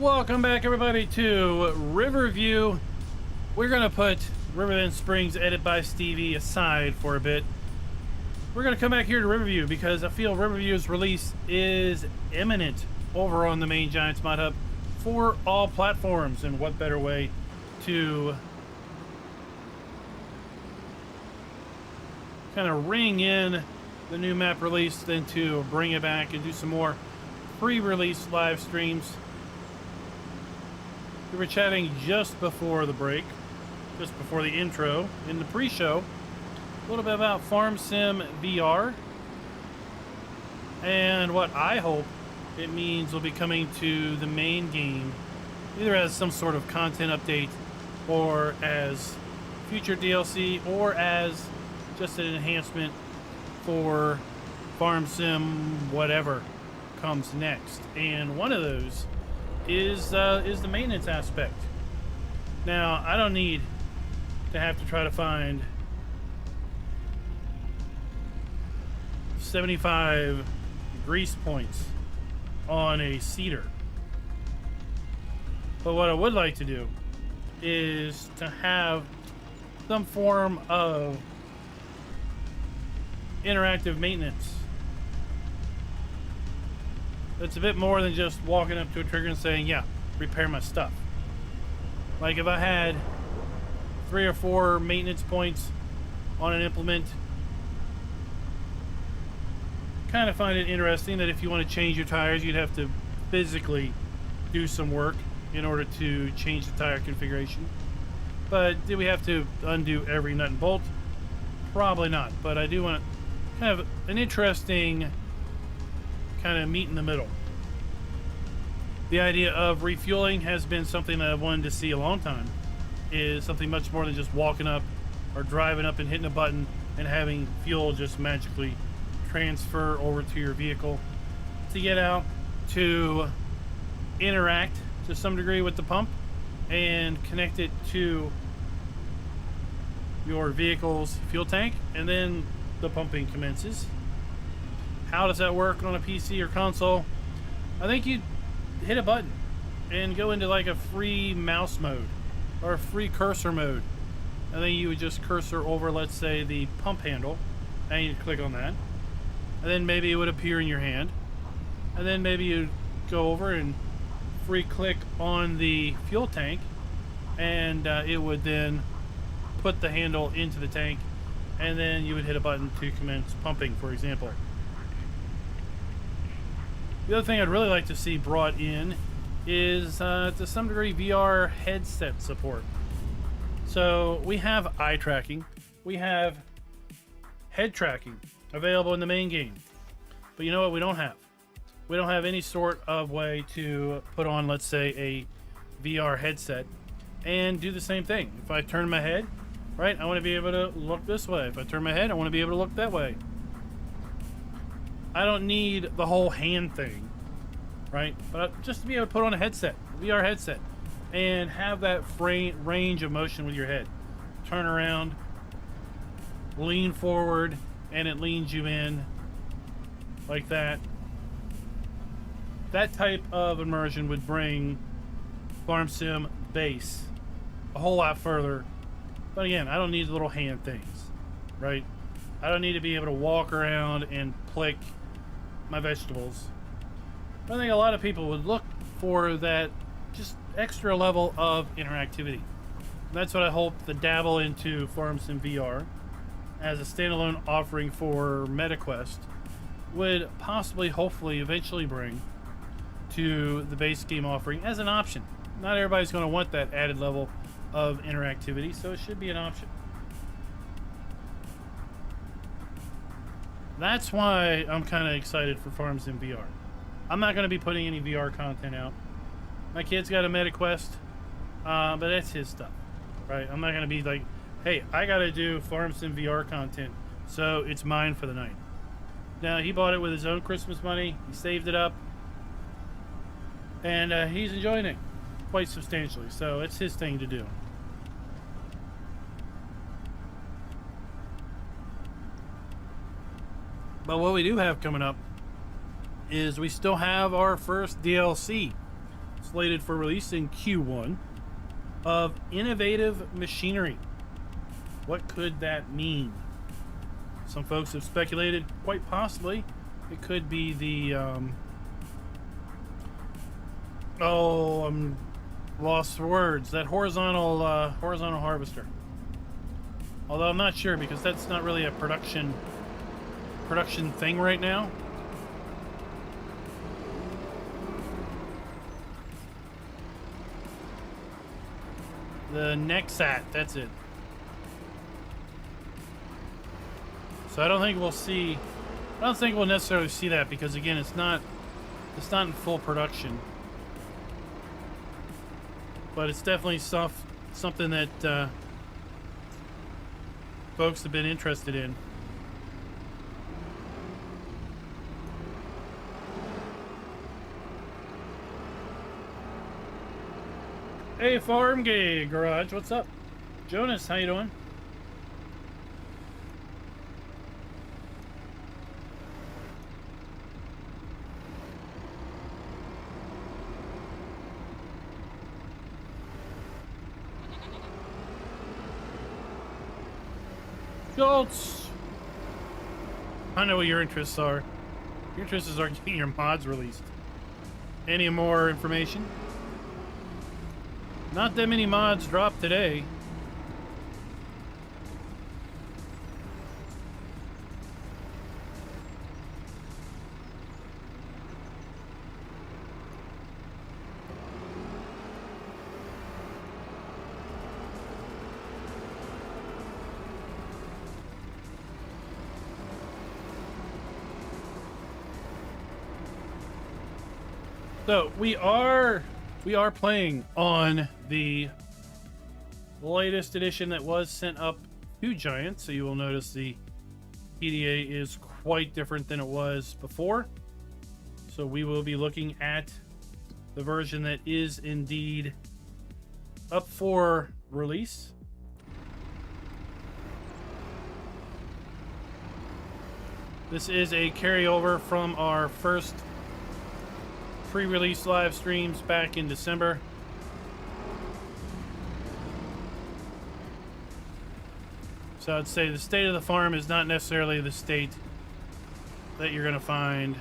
Welcome back, everybody, to Riverview. We're going to put Riverview Springs Edit by Stevie aside for a bit. We're going to come back here to Riverview because I feel Riverview's release is imminent over on the main Giants Mod Hub for all platforms. And what better way to kind of ring in the new map release than to bring it back and do some more pre-release live streams. We were chatting just before the break, just before the intro, in the pre-show, a little bit about Farm Sim VR and what I hope it means will be coming to the main game, either as some sort of content update or as future DLC or as just an enhancement for Farm Sim whatever comes next. And one of those is the maintenance aspect. Now, I don't need to have to try to find 75 grease points on a seeder. But what I would like to do is to have some form of interactive maintenance. It's a bit more than just walking up to a trigger and saying, yeah, repair my stuff. Like if I had 3 or 4 maintenance points on an implement, kind of find it interesting that if you want to change your tires, you'd have to physically do some work in order to change the tire configuration. But do we have to undo every nut and bolt? Probably not. But I do want kind of an interesting kind of meet in the middle. The idea of refueling has been something that I've wanted to see a long time. Is something much more than just walking up or driving up and hitting a button and having fuel just magically transfer over to your vehicle. To get out to interact to some degree with the pump and connect it to your vehicle's fuel tank, and then the pumping commences. How does that work on a PC or console? I think you hit a button and go into like a free mouse mode or a free cursor mode. And then you would just cursor over, let's say, the pump handle, and you'd click on that. And then maybe it would appear in your hand. And then maybe you'd go over and free click on the fuel tank, and it would then put the handle into the tank, and then you would hit a button to commence pumping, for example. The other thing I'd really like to see brought in is, to some degree, VR headset support. So we have eye tracking, we have head tracking available in the main game. But you know what we don't have? We don't have any sort of way to put on, let's say, a VR headset and do the same thing. If I turn my head, right, I want to be able to look this way. If I turn my head, I want to be able to look that way. I don't need the whole hand thing, right? But just to be able to put on a headset, a VR headset, and have that range of motion with your head. Turn around, lean forward, and it leans you in like that. That type of immersion would bring Farm Sim base a whole lot further. But again, I don't need the little hand things, right? I don't need to be able to walk around and pick my vegetables. I think a lot of people would look for that just extra level of interactivity. That's what I hope the dabble into Farm Sim VR as a standalone offering for MetaQuest would possibly, hopefully, eventually bring to the base game offering as an option. Not everybody's going to want that added level of interactivity, so it should be an option. That's why I'm kind of excited for Farm Sim VR. I'm not going to be putting any VR content out. My kid's got a MetaQuest, but that's his stuff, right? I'm not going to be like, hey, I got to do Farm Sim VR content, so it's mine for the night. Now, he bought it with his own Christmas money. He saved it up, and he's enjoying it quite substantially, so it's his thing to do. But what we do have coming up is we still have our first DLC slated for release in Q1 of innovative machinery. What could that mean? Some folks have speculated quite possibly it could be the I'm lost for words, that horizontal harvester. Although I'm not sure, because that's not really a production thing right now. The Nexat, that's it. So I don't think we'll necessarily see that, because again, it's not in full production. But it's definitely something that folks have been interested in. Hey, Farm Garage, what's up? Jonas, how you doing? Schultz! I know what your interests are. Your interests are getting your mods released. Any more information? Not that many mods dropped today. So we are playing on the latest edition that was sent up to Giant, so you will notice the PDA is quite different than it was before. So we will be looking at the version that is indeed up for release. This is a carryover from our first pre-release live streams back in December. So I'd say the state of the farm is not necessarily the state that you're going to find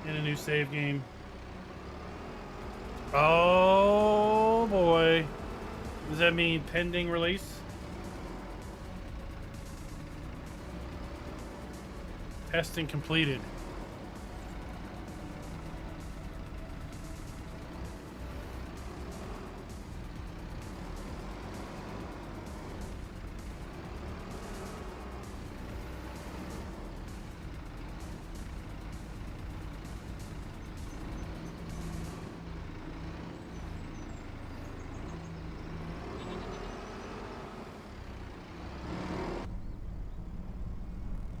in a new save game. Oh boy. Does that mean pending release? Testing completed.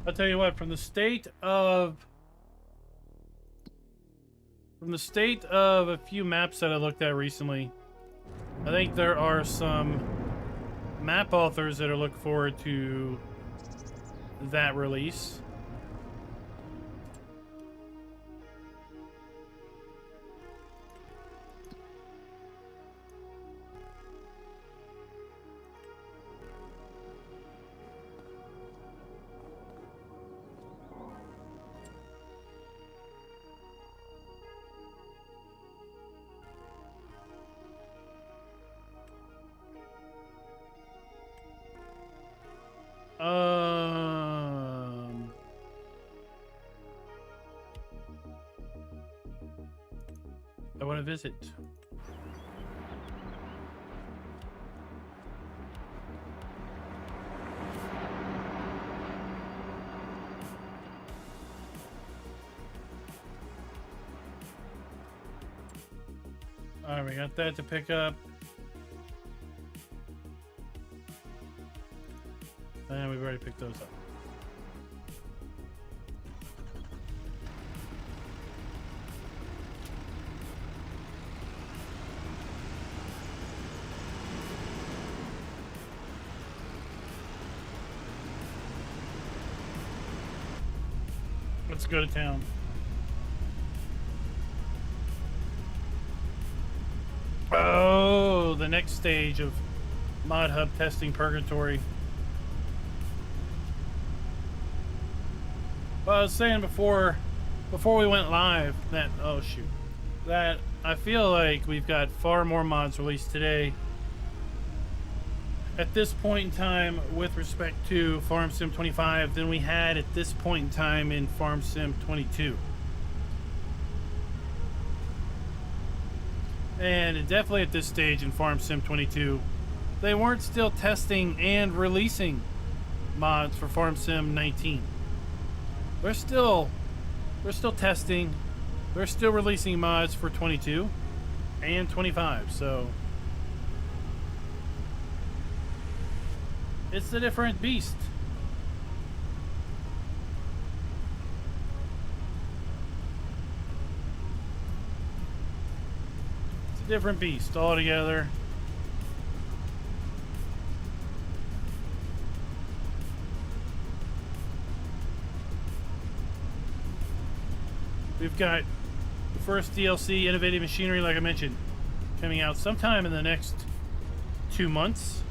I'll tell you what, from the state of a few maps that I looked at recently, I think there are some map authors that are looking forward to that release. I want to visit. All right, we got that to pick up. And we've already picked those up. Let's go to town. Oh, the next stage of Mod Hub testing purgatory. Well, I was saying before we went live that, oh shoot, that I feel like we've got far more mods released today at this point in time with respect to Farm Sim 25 than we had at this point in time in Farm Sim 22. And definitely at this stage in Farm Sim 22, they weren't still testing and releasing mods for Farm Sim 19. They're still testing. They're still releasing mods for 22 and 25. So it's a different beast. It's a different beast altogether. We've got the first DLC, Innovative Machinery, like I mentioned, coming out sometime in the next 2 months.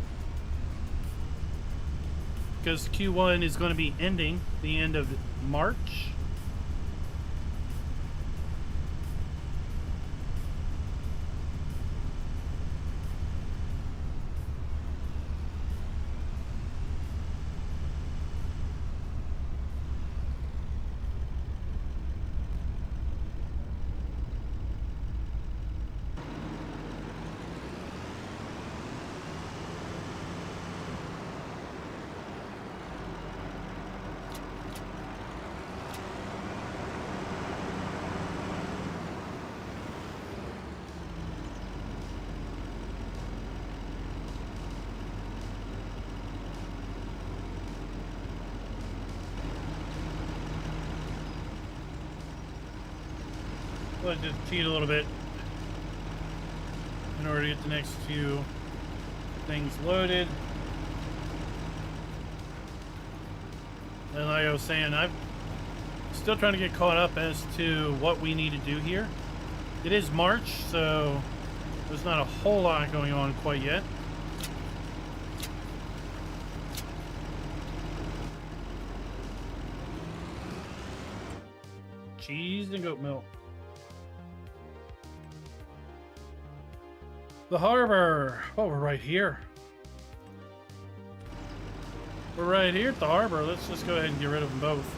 Because Q1 is going to be ending the end of March. Let's just cheat a little bit in order to get the next few things loaded. And like I was saying, I'm still trying to get caught up as to what we need to do here. It is March, so there's not a whole lot going on quite yet. Cheese and goat milk. The harbor. Oh, we're right here. We're right here at the harbor. Let's just go ahead and get rid of them both.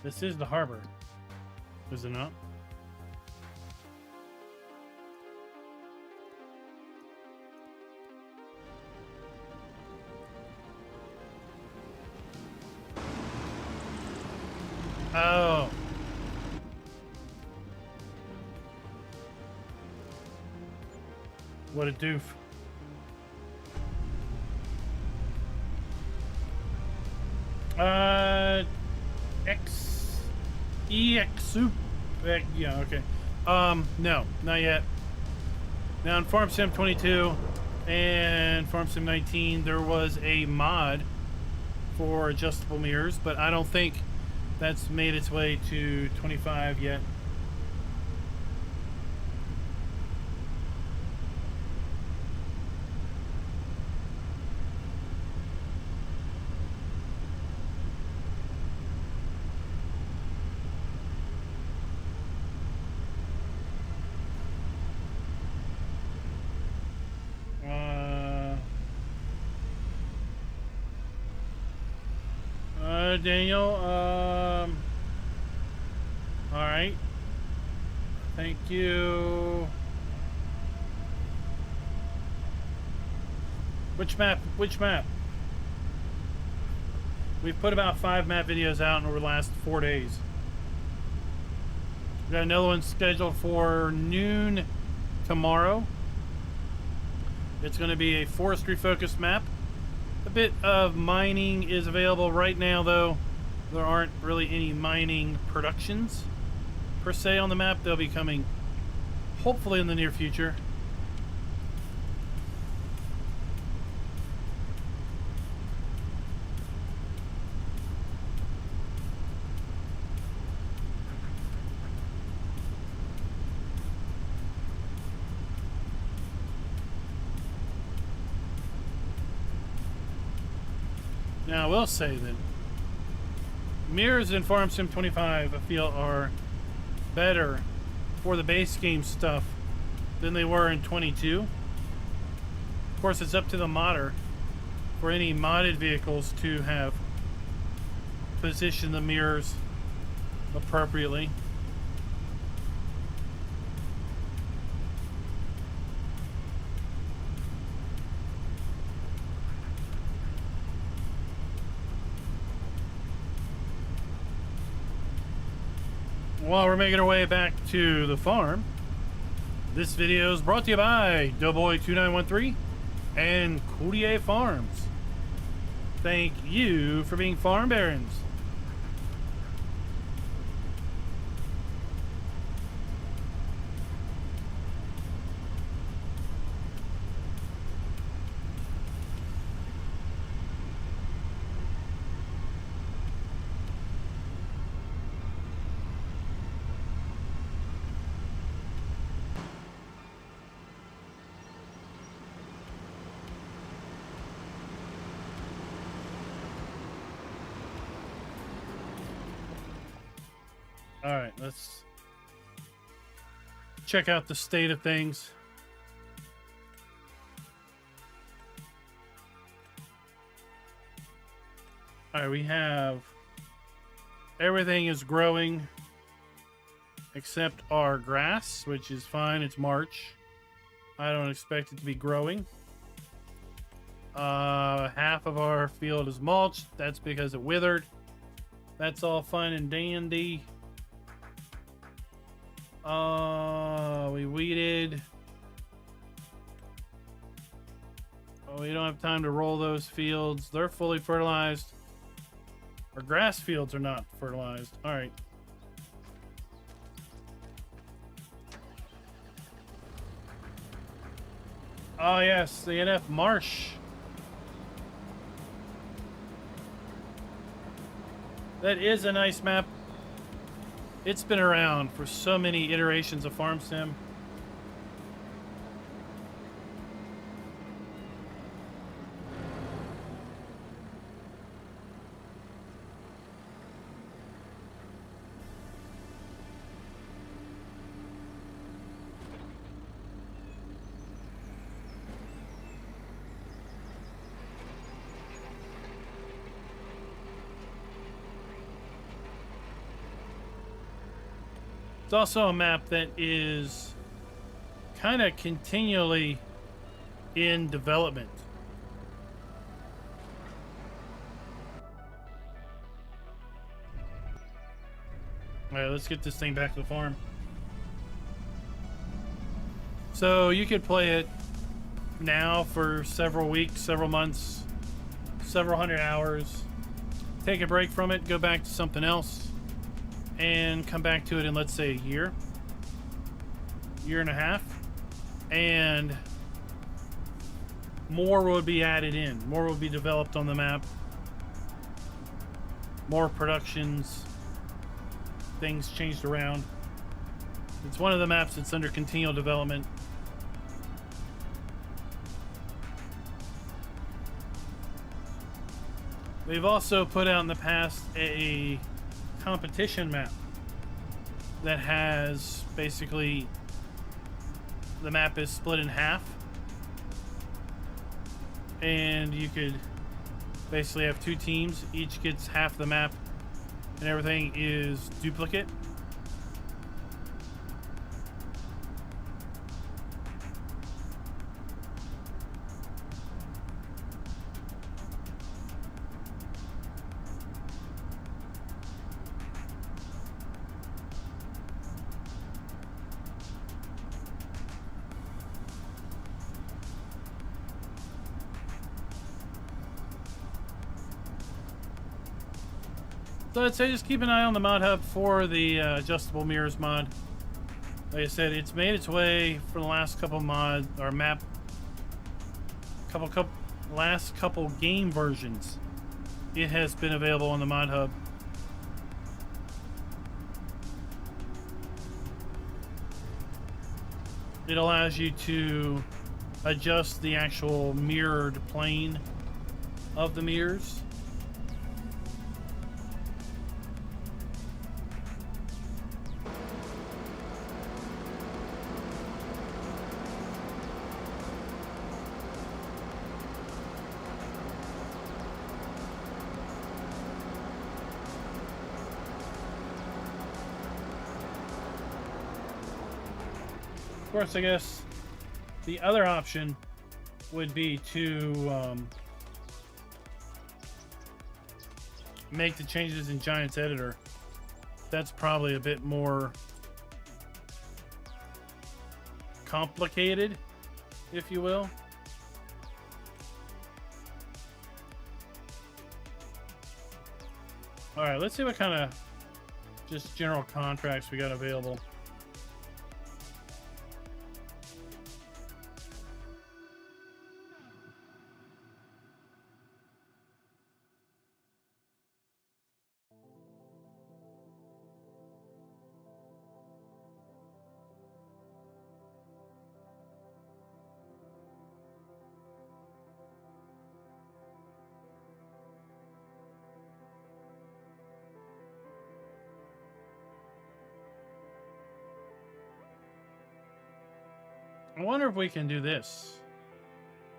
This is the harbor, is it not? Oh. What a doof. Yeah, okay. No, not yet. Now in Farm Sim 22 and Farm Sim 19, there was a mod for adjustable mirrors, but I don't think that's made its way to 25 yet. Daniel, all right. Thank you. Which map? Which map? We've put about 5 map videos out over the last 4 days. We got another one scheduled for noon tomorrow. It's going to be a forestry focused map. A bit of mining is available right now, though. There aren't really any mining productions per se on the map. They'll be coming hopefully in the near future. Now, I will say that mirrors in Farm Sim 25, I feel, are better for the base game stuff than they were in 22. Of course, it's up to the modder for any modded vehicles to have positioned the mirrors appropriately. While we're making our way back to the farm, this video is brought to you by Doughboy2913 and Coutier Farms. Thank you for being farm barons. All right, let's check out the state of things. All right, we have everything is growing except our grass, which is fine. It's March. I don't expect it to be growing. Half of our field is mulched. That's because it withered. That's all fine and dandy. We weeded. Oh, we don't have time to roll those fields. They're fully fertilized. Our grass fields are not fertilized. All right. Oh, yes, the NF Marsh. That is a nice map. It's been around for so many iterations of Farm Sim. It's also a map that is kind of continually in development. All right, let's get this thing back to the farm. So you could play it now for several weeks, several months, several hundred hours, take a break from it, go back to something else, and come back to it in, let's say, a year and a half, and more would be added in, more will be developed on the map, more productions, things changed around. It's one of the maps that's under continual development. They've also put out in the past a competition map that has basically the map is split in half, and you could basically have two teams, each gets half the map, and everything is duplicate. So I'd say just keep an eye on the mod hub for the adjustable mirrors mod. Like I said, it's made its way for the last couple mod or map, last couple game versions. It has been available on the mod hub. It allows you to adjust the actual mirrored plane of the mirrors. Of course, I guess the other option would be to make the changes in Giants Editor. That's probably a bit more complicated, if you will. All right, let's see what kind of just general contracts we got available. I wonder if we can do this.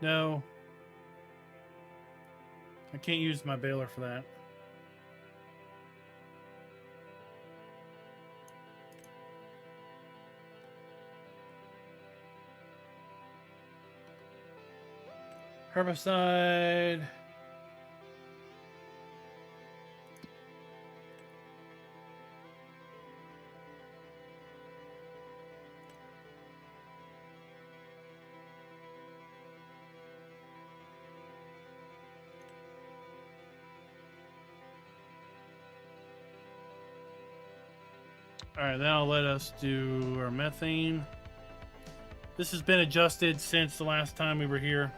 No. I can't use my baler for that. Herbicide. All right, that'll let us do our methane. This has been adjusted since the last time we were here.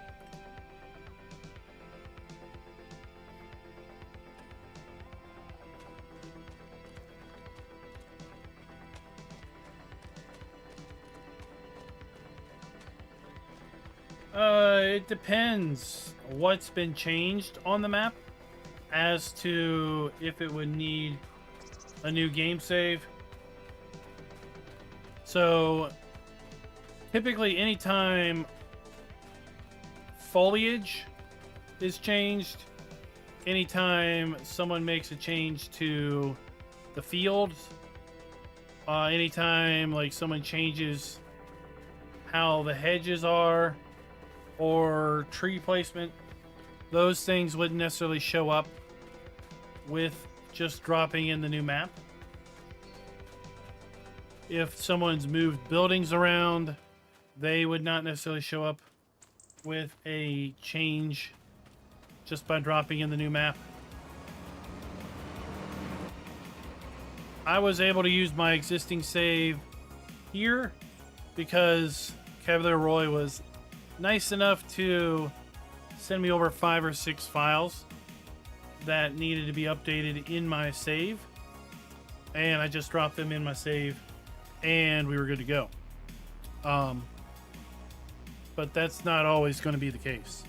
It depends what's been changed on the map as to if it would need a new game save. So typically anytime foliage is changed, anytime someone makes a change to the fields, anytime like someone changes how the hedges are or tree placement, those things wouldn't necessarily show up with just dropping in the new map. If someone's moved buildings around, they would not necessarily show up with a change just by dropping in the new map. I was able to use my existing save here because Cavalier Roy was nice enough to send me over 5 or 6 files that needed to be updated in my save, and I just dropped them in my save and we were good to go. But that's not always going to be the case.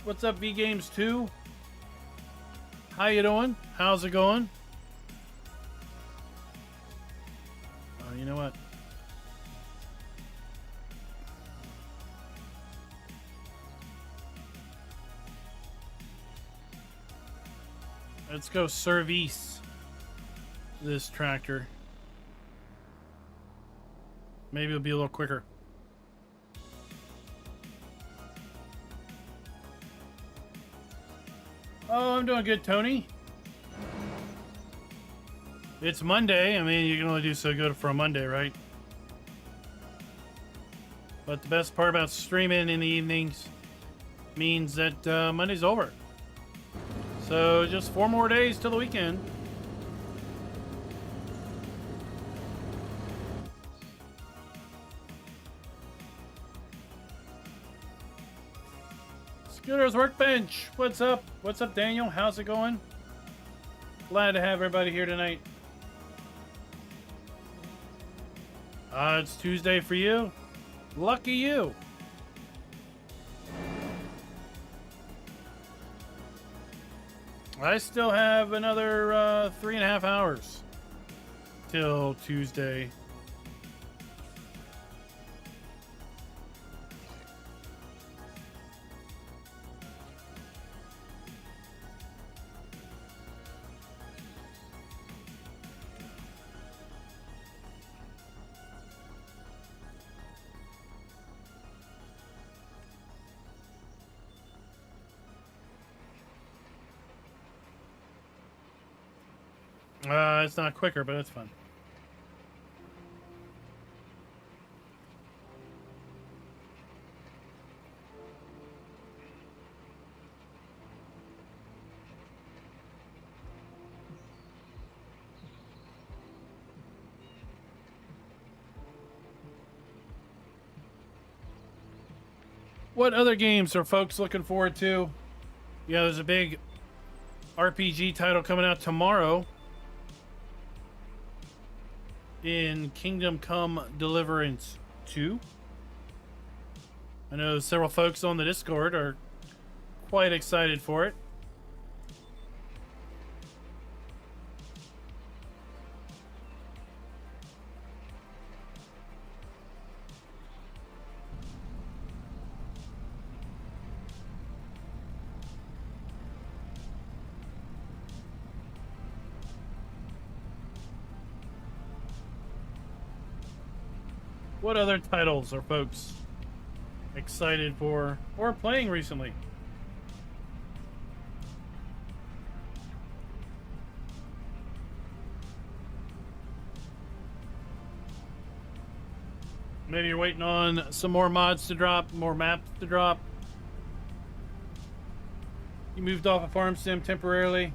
What's up, V Games 2? How you doing? How's it going? You know what? Let's go service this tractor. Maybe it'll be a little quicker. Oh, I'm doing good, Tony. It's Monday. I mean, you can only do so good for a Monday, right? But the best part about streaming in the evenings means that Monday's over. So just 4 more days till the weekend. Scooter's Workbench. What's up? What's up, Daniel? How's it going? Glad to have everybody here tonight. It's Tuesday for you. Lucky you. I still have another 3.5 hours till Tuesday. It's not quicker, but it's fun. What other games are folks looking forward to? Yeah, there's a big RPG title coming out tomorrow in Kingdom Come Deliverance 2. I know several folks on the Discord are quite excited for it. What other titles are folks excited for or playing recently? Maybe you're waiting on some more mods to drop, more maps to drop. You moved off of Farm Sim temporarily.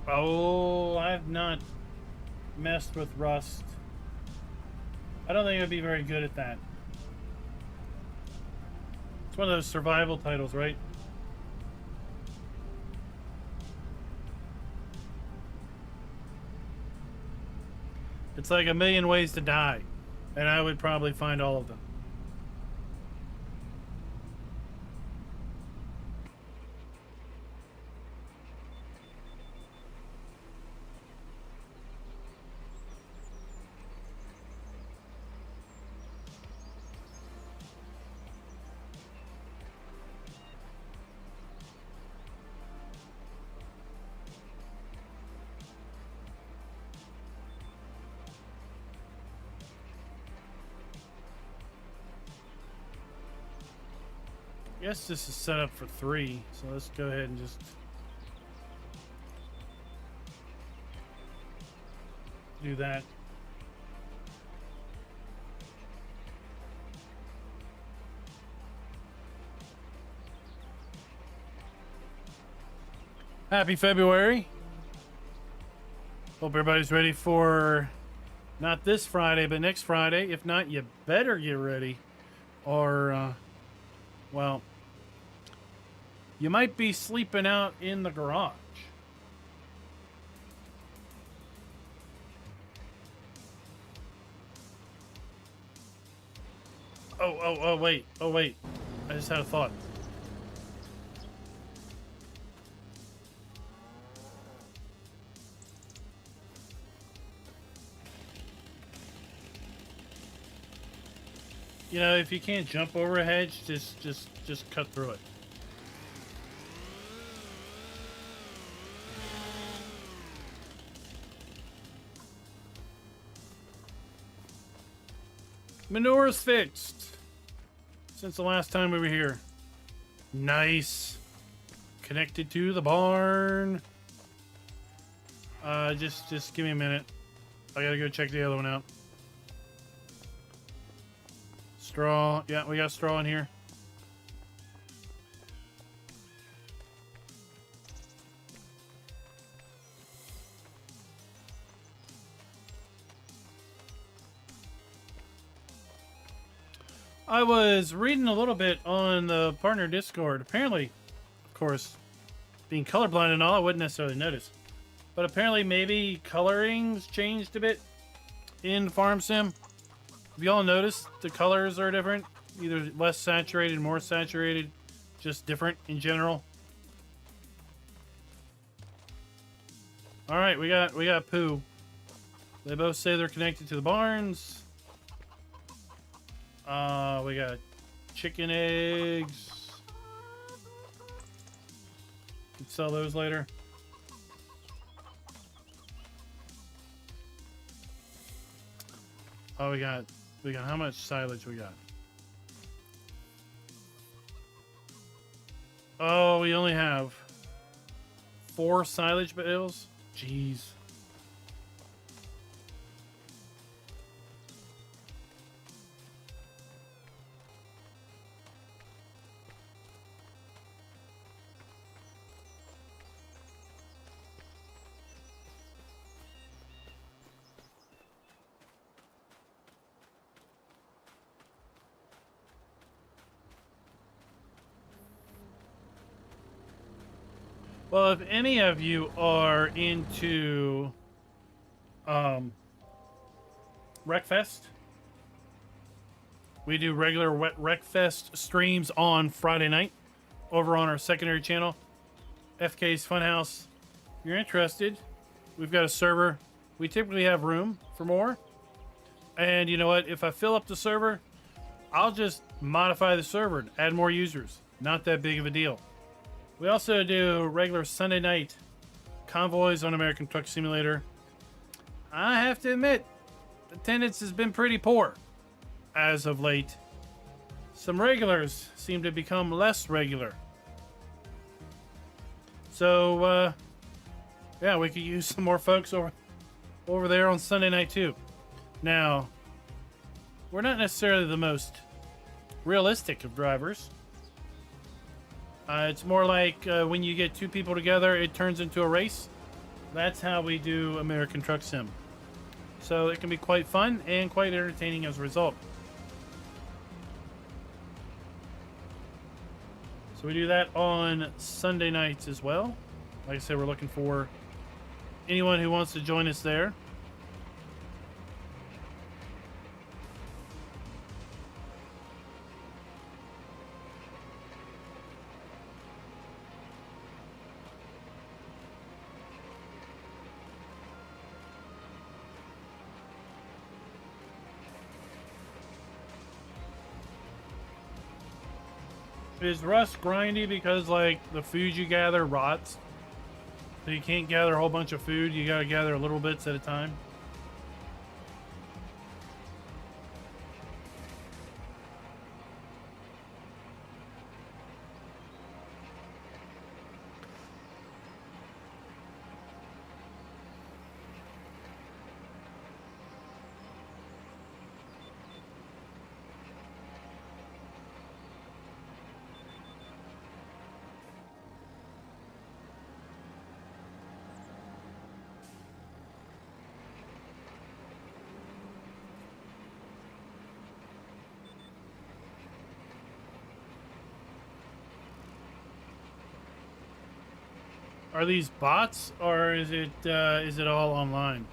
Oh, I've not messed with Rust. I don't think I'd be very good at that. It's one of those survival titles, right? It's like a million ways to die, and I would probably find all of them. I guess this is set up for 3, so let's go ahead and just do that. Happy February. Hope everybody's ready for not this Friday, but next Friday. If not, you better get ready. Or, well, you might be sleeping out in the garage. Oh, wait. Oh, wait. I just had a thought. You know, if you can't jump over a hedge, just cut through it. Manure's fixed since the last time we were here. Nice. Connected to the barn. Just give me a minute. I gotta go check the other one out. Straw. Yeah, we got straw in here. I was reading a little bit on the partner Discord. Apparently, of course, being colorblind and all, I wouldn't necessarily notice. But apparently, maybe colorings changed a bit in Farm Sim. Have y'all noticed the colors are different? Either less saturated, more saturated, just different in general. All right, we got poo. They both say they're connected to the barns. We got chicken eggs. Could sell those later. Oh, we got how much silage we got? Oh, we only have 4 silage bales. Jeez. Well, if any of you are into Wreckfest, we do regular Wreckfest streams on Friday night over on our secondary channel, FK's Funhouse. If you're interested, we've got a server. We typically have room for more. And you know what? If I fill up the server, I'll just modify the server and add more users. Not that big of a deal. We also do regular Sunday night convoys on American Truck Simulator. I have to admit, attendance has been pretty poor as of late. Some regulars seem to become less regular. So, yeah, we could use some more folks over there on Sunday night too. Now, we're not necessarily the most realistic of drivers. It's more like when you get 2 people together, it turns into a race. That's how we do American Truck Sim. So it can be quite fun and quite entertaining as a result. So we do that on Sunday nights as well. Like I said, we're looking for anyone who wants to join us there. Is rust grindy because, like, the food you gather rots? So you can't gather a whole bunch of food, you gotta gather little bits at a time? Are these bots, or is it all online?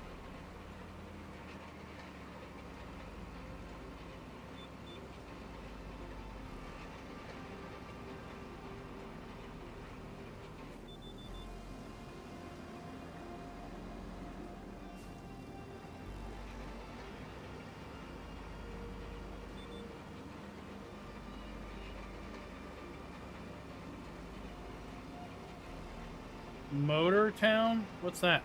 Motor Town? What's that?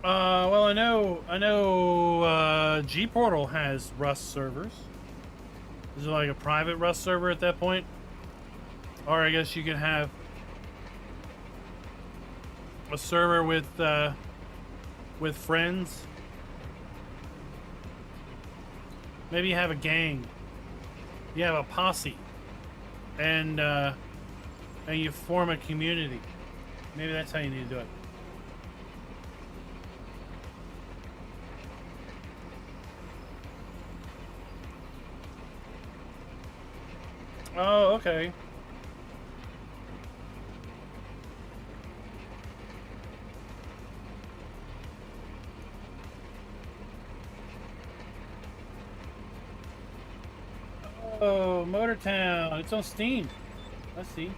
Well, I know, GPortal has Rust servers. Is it like a private Rust server at that point? Or I guess you could have a server with friends. Maybe you have a gang. You have a posse, and you form a community. Maybe that's how you need to do it. Oh, okay. Oh, Motor Town. It's on Steam. Let's see.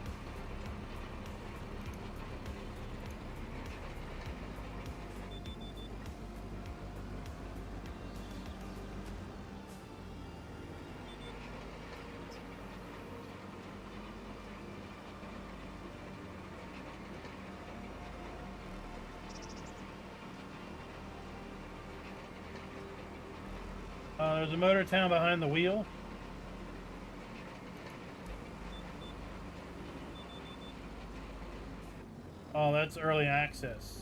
There's a Motor Town behind the wheel. Oh, that's early access.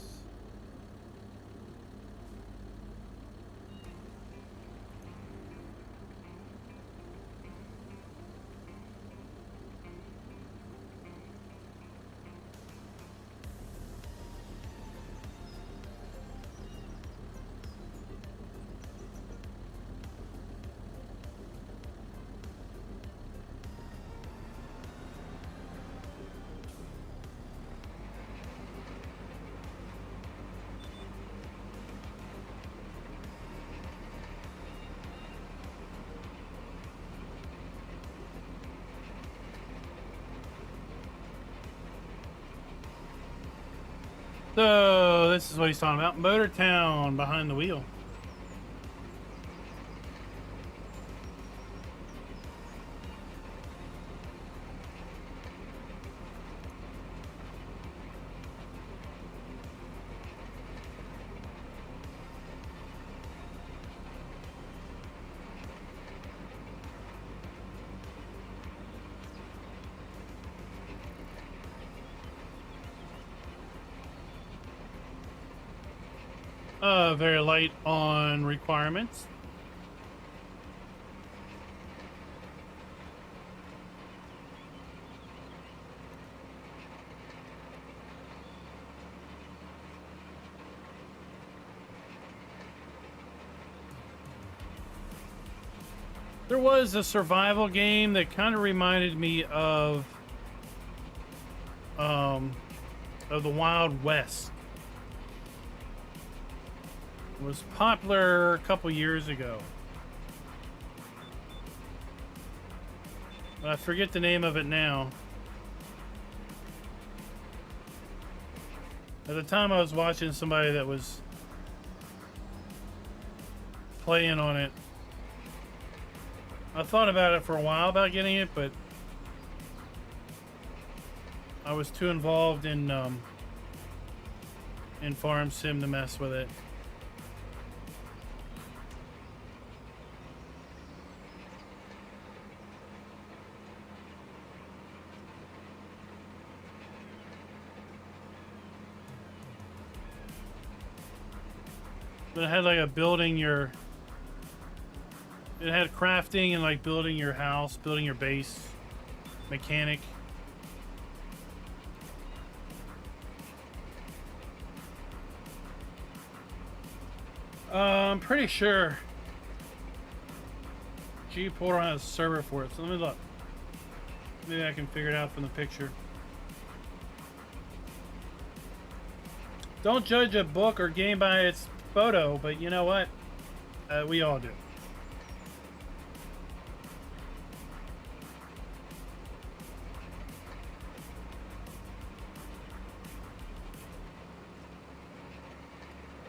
So, this is what he's talking about. Motor Town behind the wheel. Very light on requirements. There was a survival game that kind of reminded me of the Wild West. It was popular a couple years ago. I forget the name of it now. At the time, I was watching somebody that was playing on it. I thought about it for a while about getting it, but I was too involved in Farm Sim to mess with it. But it had like a building your... It had crafting and like building your house, building your base, mechanic. I'm pretty sure GPortal has a server for it, so let me look. Maybe I can figure it out from the picture. Don't judge a book or game by its photo, but you know what? We all do.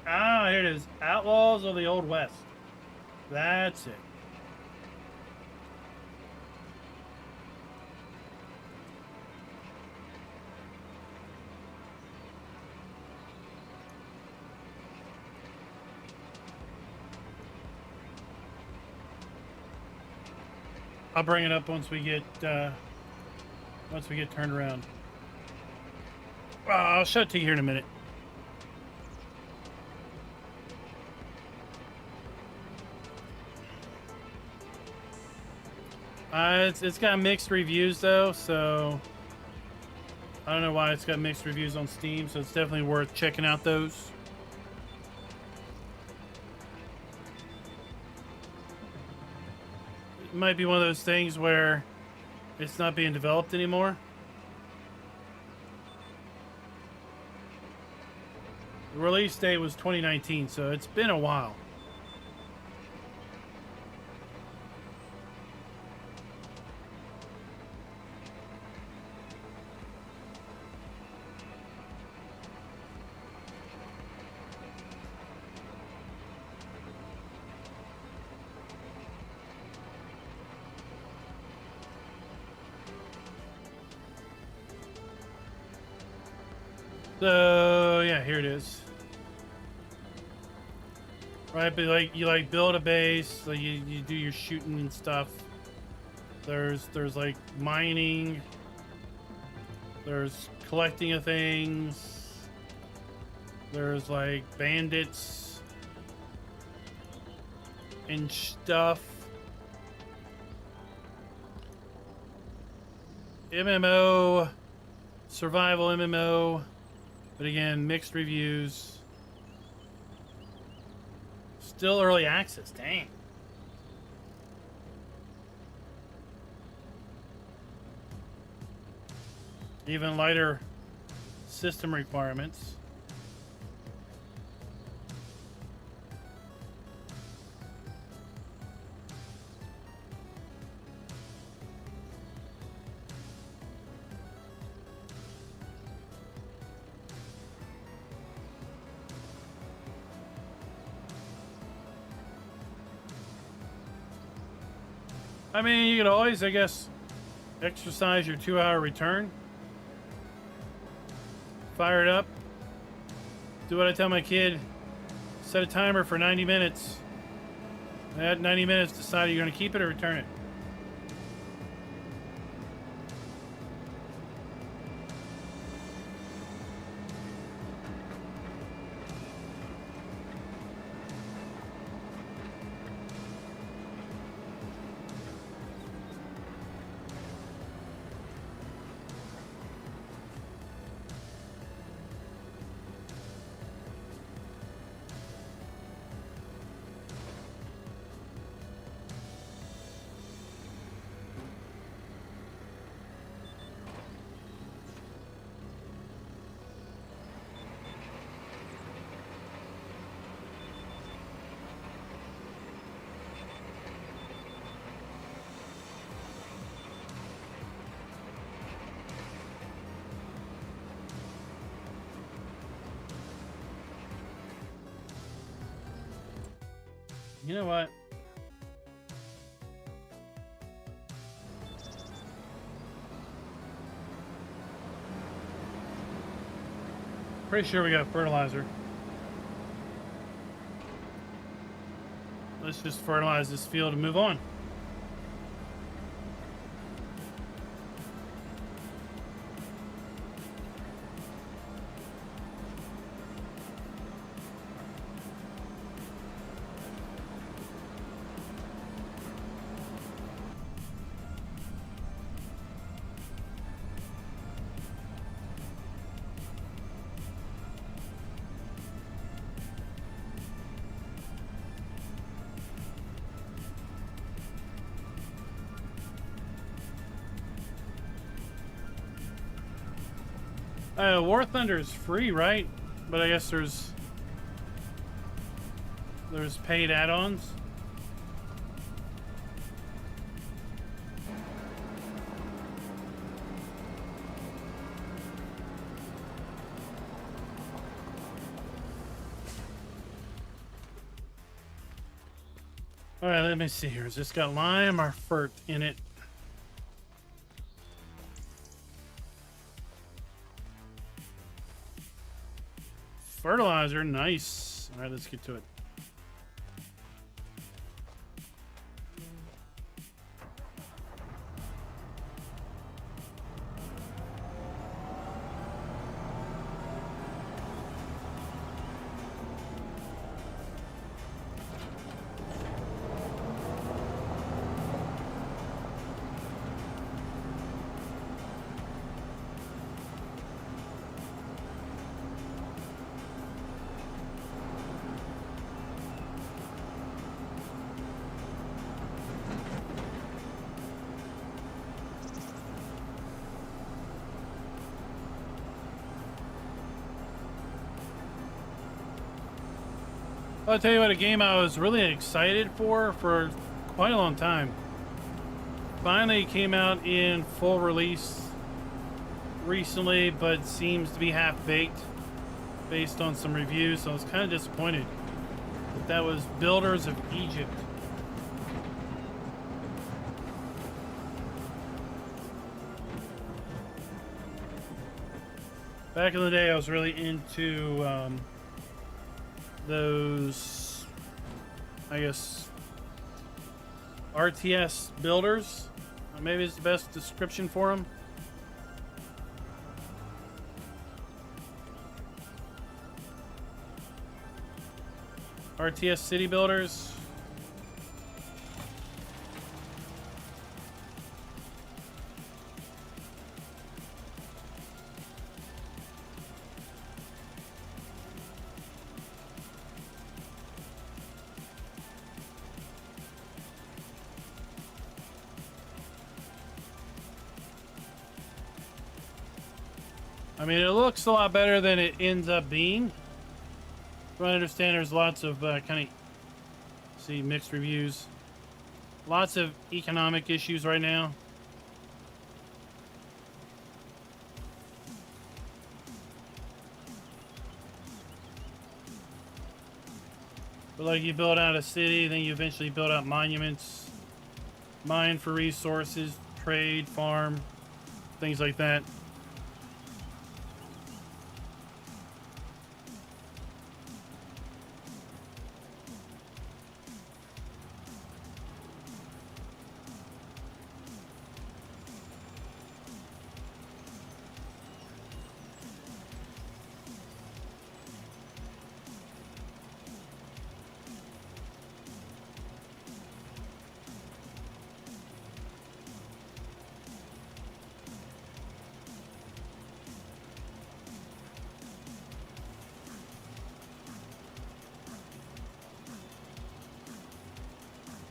Ah, here it is. Outlaws of the Old West. That's it. I'll bring it up once we get turned around. I'll show it to you here in a minute. It's got mixed reviews though, so I don't know why it's got mixed reviews on Steam, so it's definitely worth checking out those. It might be one of those things where it's not being developed anymore. The release date was 2019, so it's been a while. So yeah, here it is. Right, but like you like build a base, like you do your shooting and stuff. There's like mining. There's collecting of things. There's like bandits and stuff. MMO, survival MMO. But again, mixed reviews. Still early access, dang. Even lighter system requirements. I mean, you could always, I guess, exercise your 2-hour return. Fire it up. Do what I tell my kid. Set a timer for 90 minutes. At 90 minutes, decide you're going to keep it or return it. You know what? Pretty sure we got fertilizer. Let's just fertilize this field and move on. War Thunder is free, right? But I guess there's paid add-ons. All right, let me see here. Has this got lime or fert in it? Fertilizer, nice. All right, let's get to it. I'll tell you what, a game I was really excited for quite a long time. Finally came out in full release recently, but seems to be half-baked based on some reviews, so I was kind of disappointed. But that was Builders of Egypt. Back in the day, I was really into those, I guess, RTS builders. Maybe it's the best description for them. RTS city builders. I mean, it looks a lot better than it ends up being. From what I understand, there's lots of kind of see mixed reviews. Lots of economic issues right now. But like you build out a city, then you eventually build out monuments, mine for resources, trade, farm, things like that.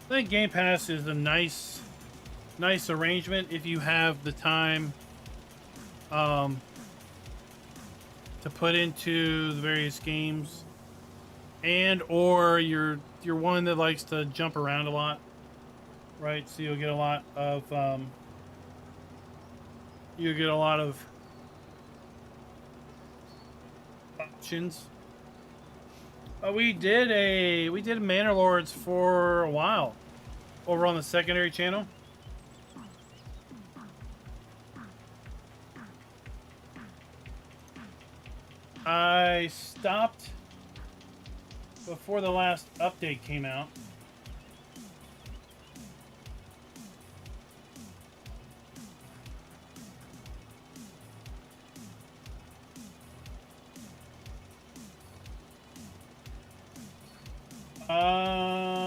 I think Game Pass is a nice arrangement if you have the time to put into the various games, and or you're one that likes to jump around a lot, right? So you'll get a lot of options. We did Manor Lords for a while over on the secondary channel. I stopped before the last update came out.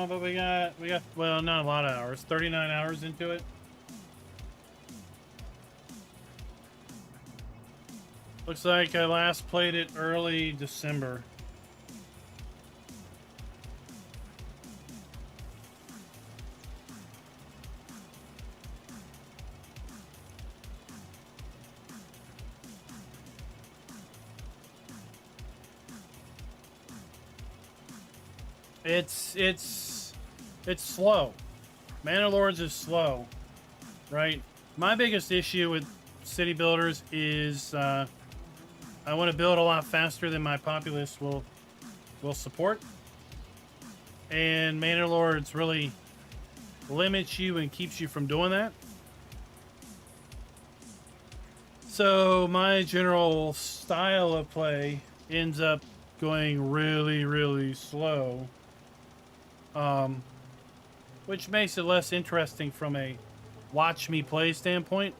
But we got well, not a lot of hours, 39 hours into it. Looks like I last played it early December. It's slow. Manor Lords is slow, right? My biggest issue with city builders is I want to build a lot faster than my populace will support, and Manor Lords really limits you and keeps you from doing that. So my general style of play ends up going really slow, which makes it less interesting from a watch me play standpoint.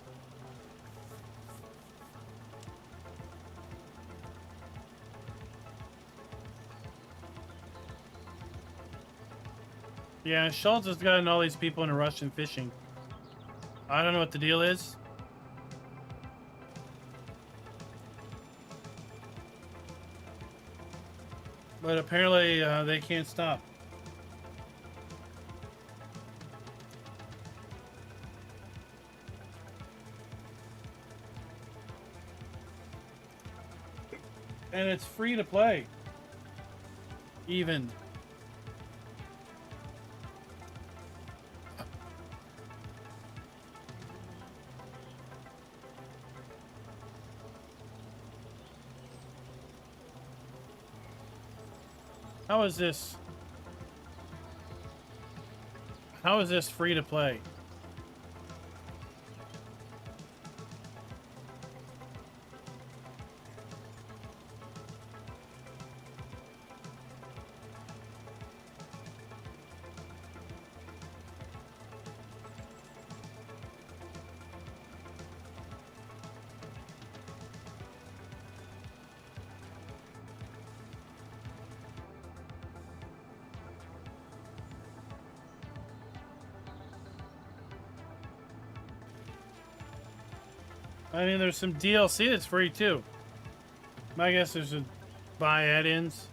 Yeah, Schultz has gotten all these people into Russian fishing. I don't know what the deal is. But apparently they can't stop. And it's free to play. Even. How is this? How is this free to play? I mean, there's some DLC that's free too. I guess there's a buy add-ins.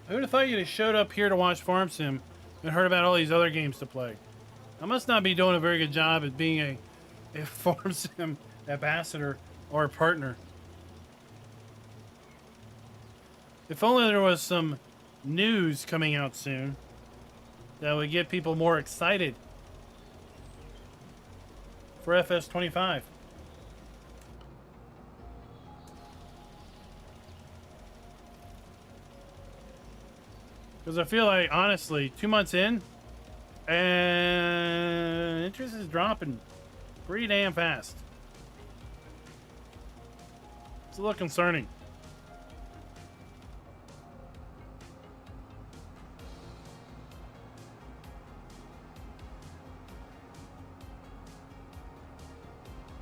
Who would have thought you'd have showed up here to watch Farm Sim and heard about all these other games to play? I must not be doing a very good job at being a Farm Sim ambassador or a partner. If only there was some news coming out soon that would get people more excited for FS25. Because I feel like, honestly, 2 months in, and interest is dropping pretty damn fast. It's a little concerning.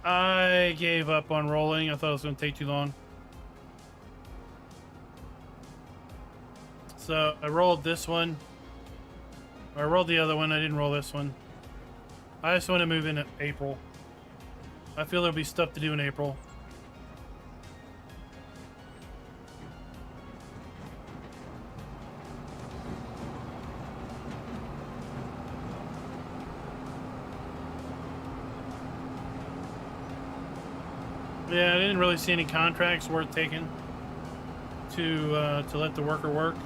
I gave up on rolling. I thought it was going to take too long. So I rolled this one. I rolled the other one. I didn't roll this one. I just want to move in April. I feel there'll be stuff to do in April. Yeah, I didn't really see any contracts worth taking to let the worker work.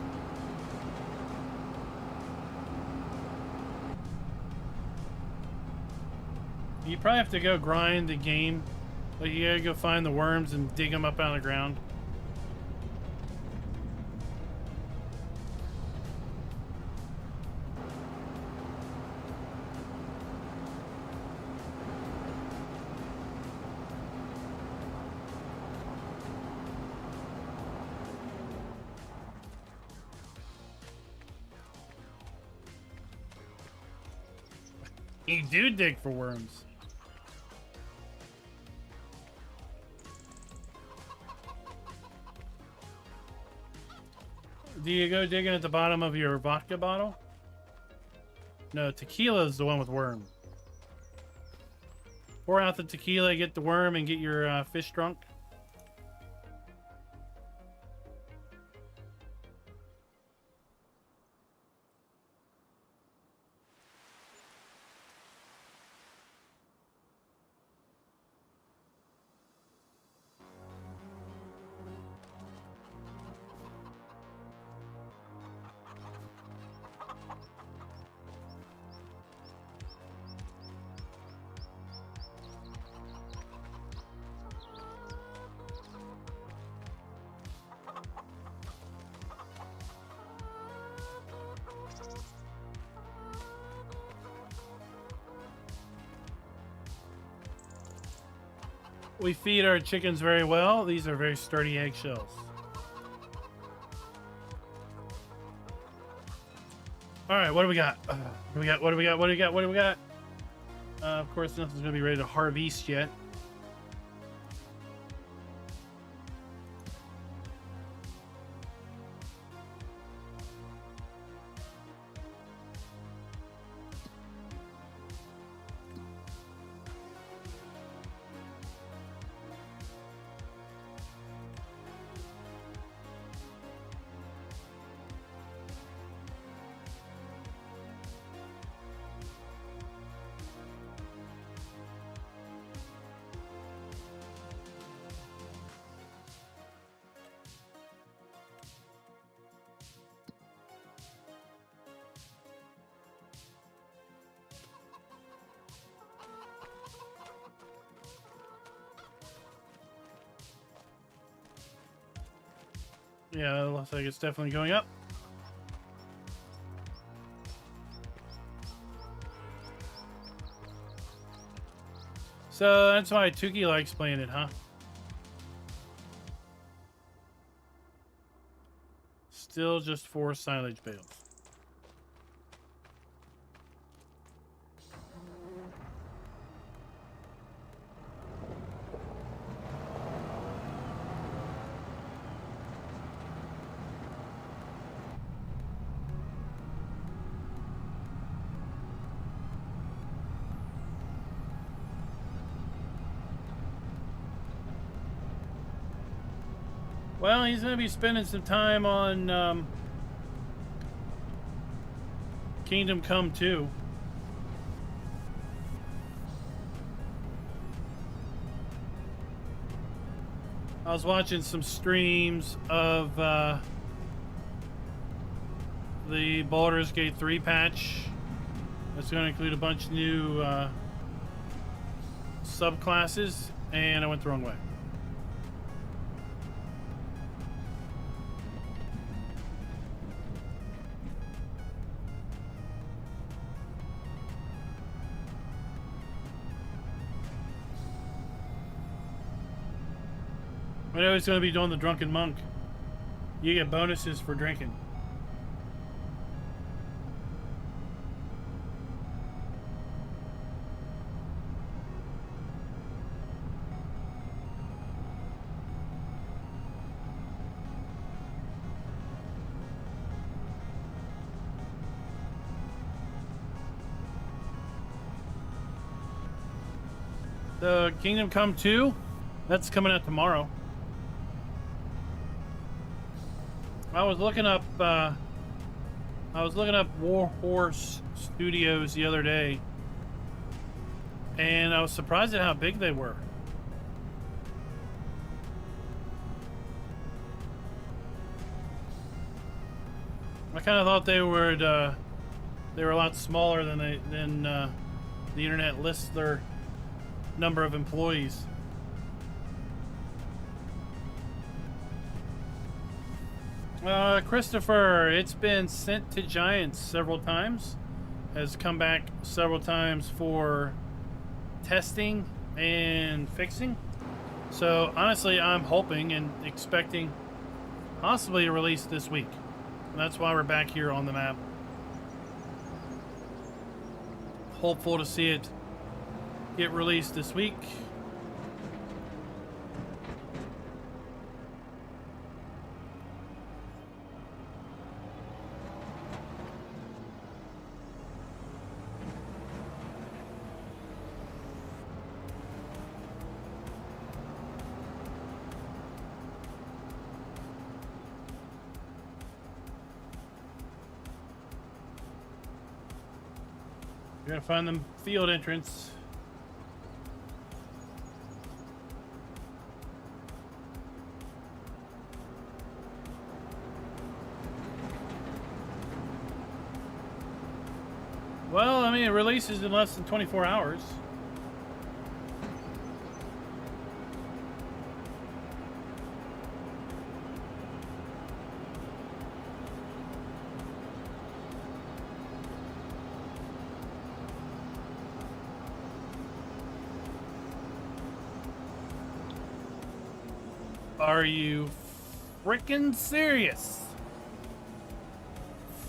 You probably have to go grind the game. Like, you gotta go find the worms and dig them up out of the ground. You do dig for worms. Do you go digging at the bottom of your vodka bottle? No, tequila is the one with worm. Pour out the tequila, get the worm, and get your fish drunk. We feed our chickens very well. These are very sturdy eggshells. All right, what do we got? What do we got? What do we got? What do we got? What do we got? Of course, nothing's gonna be ready to harvest yet. Yeah, it looks like it's definitely going up. So that's why Tuki likes playing it, huh? Still just 4 silage bales. Well, he's going to be spending some time on Kingdom Come 2. I was watching some streams of the Baldur's Gate 3 patch. That's going to include a bunch of new subclasses, and I went the wrong way. I know he's going to be doing the Drunken Monk. You get bonuses for drinking. The Kingdom Come 2, that's coming out tomorrow. I was looking up Warhorse Studios the other day, and I was surprised at how big they were. I kind of thought they were a lot smaller than the internet lists their number of employees. Christopher, it's been sent to Giants several times, has come back several times for testing and fixing. So honestly, I'm hoping and expecting possibly a release this week. And that's why we're back here on the map. Hopeful to see it get released this week. We're gonna find the field entrance. Well, I mean, it releases in less than 24 hours. Are you frickin' serious?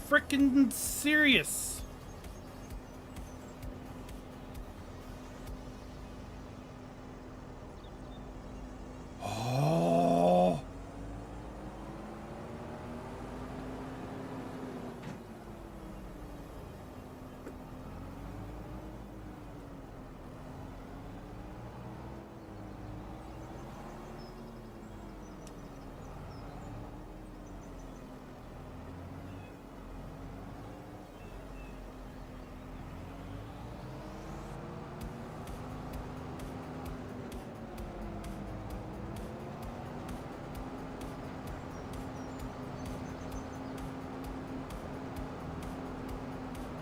Frickin' serious? Oh.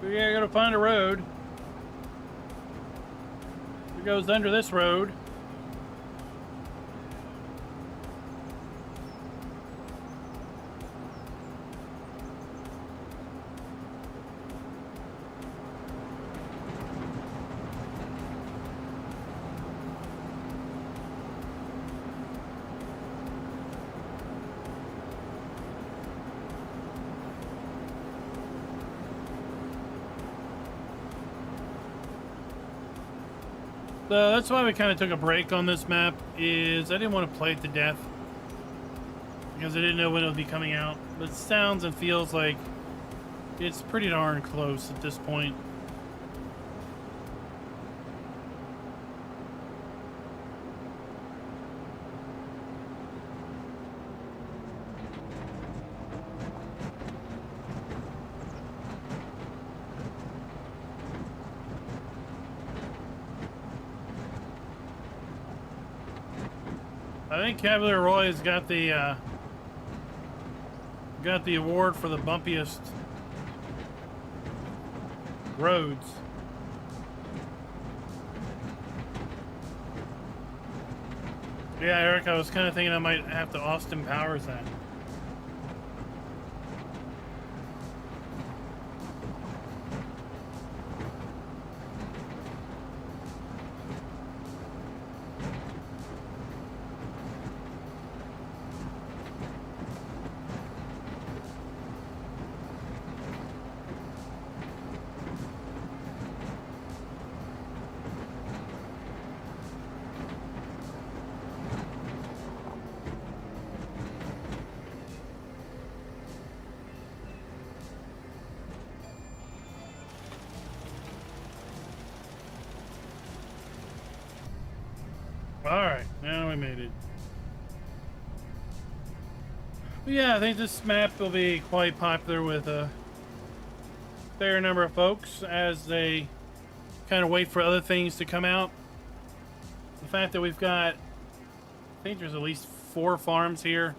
We gotta find a road. It goes under this road. So that's why we kind of took a break on this map, is I didn't want to play it to death. Because I didn't know when it would be coming out. But it sounds and feels like it's pretty darn close at this point. I think Cavalier Roy has got the award for the bumpiest roads. Yeah, Eric, I was kind of thinking I might have to Austin Powers that. Alright, now we made it. But yeah, I think this map will be quite popular with a fair number of folks as they kind of wait for other things to come out. The fact that we've got, I think there's at least 4 farms here.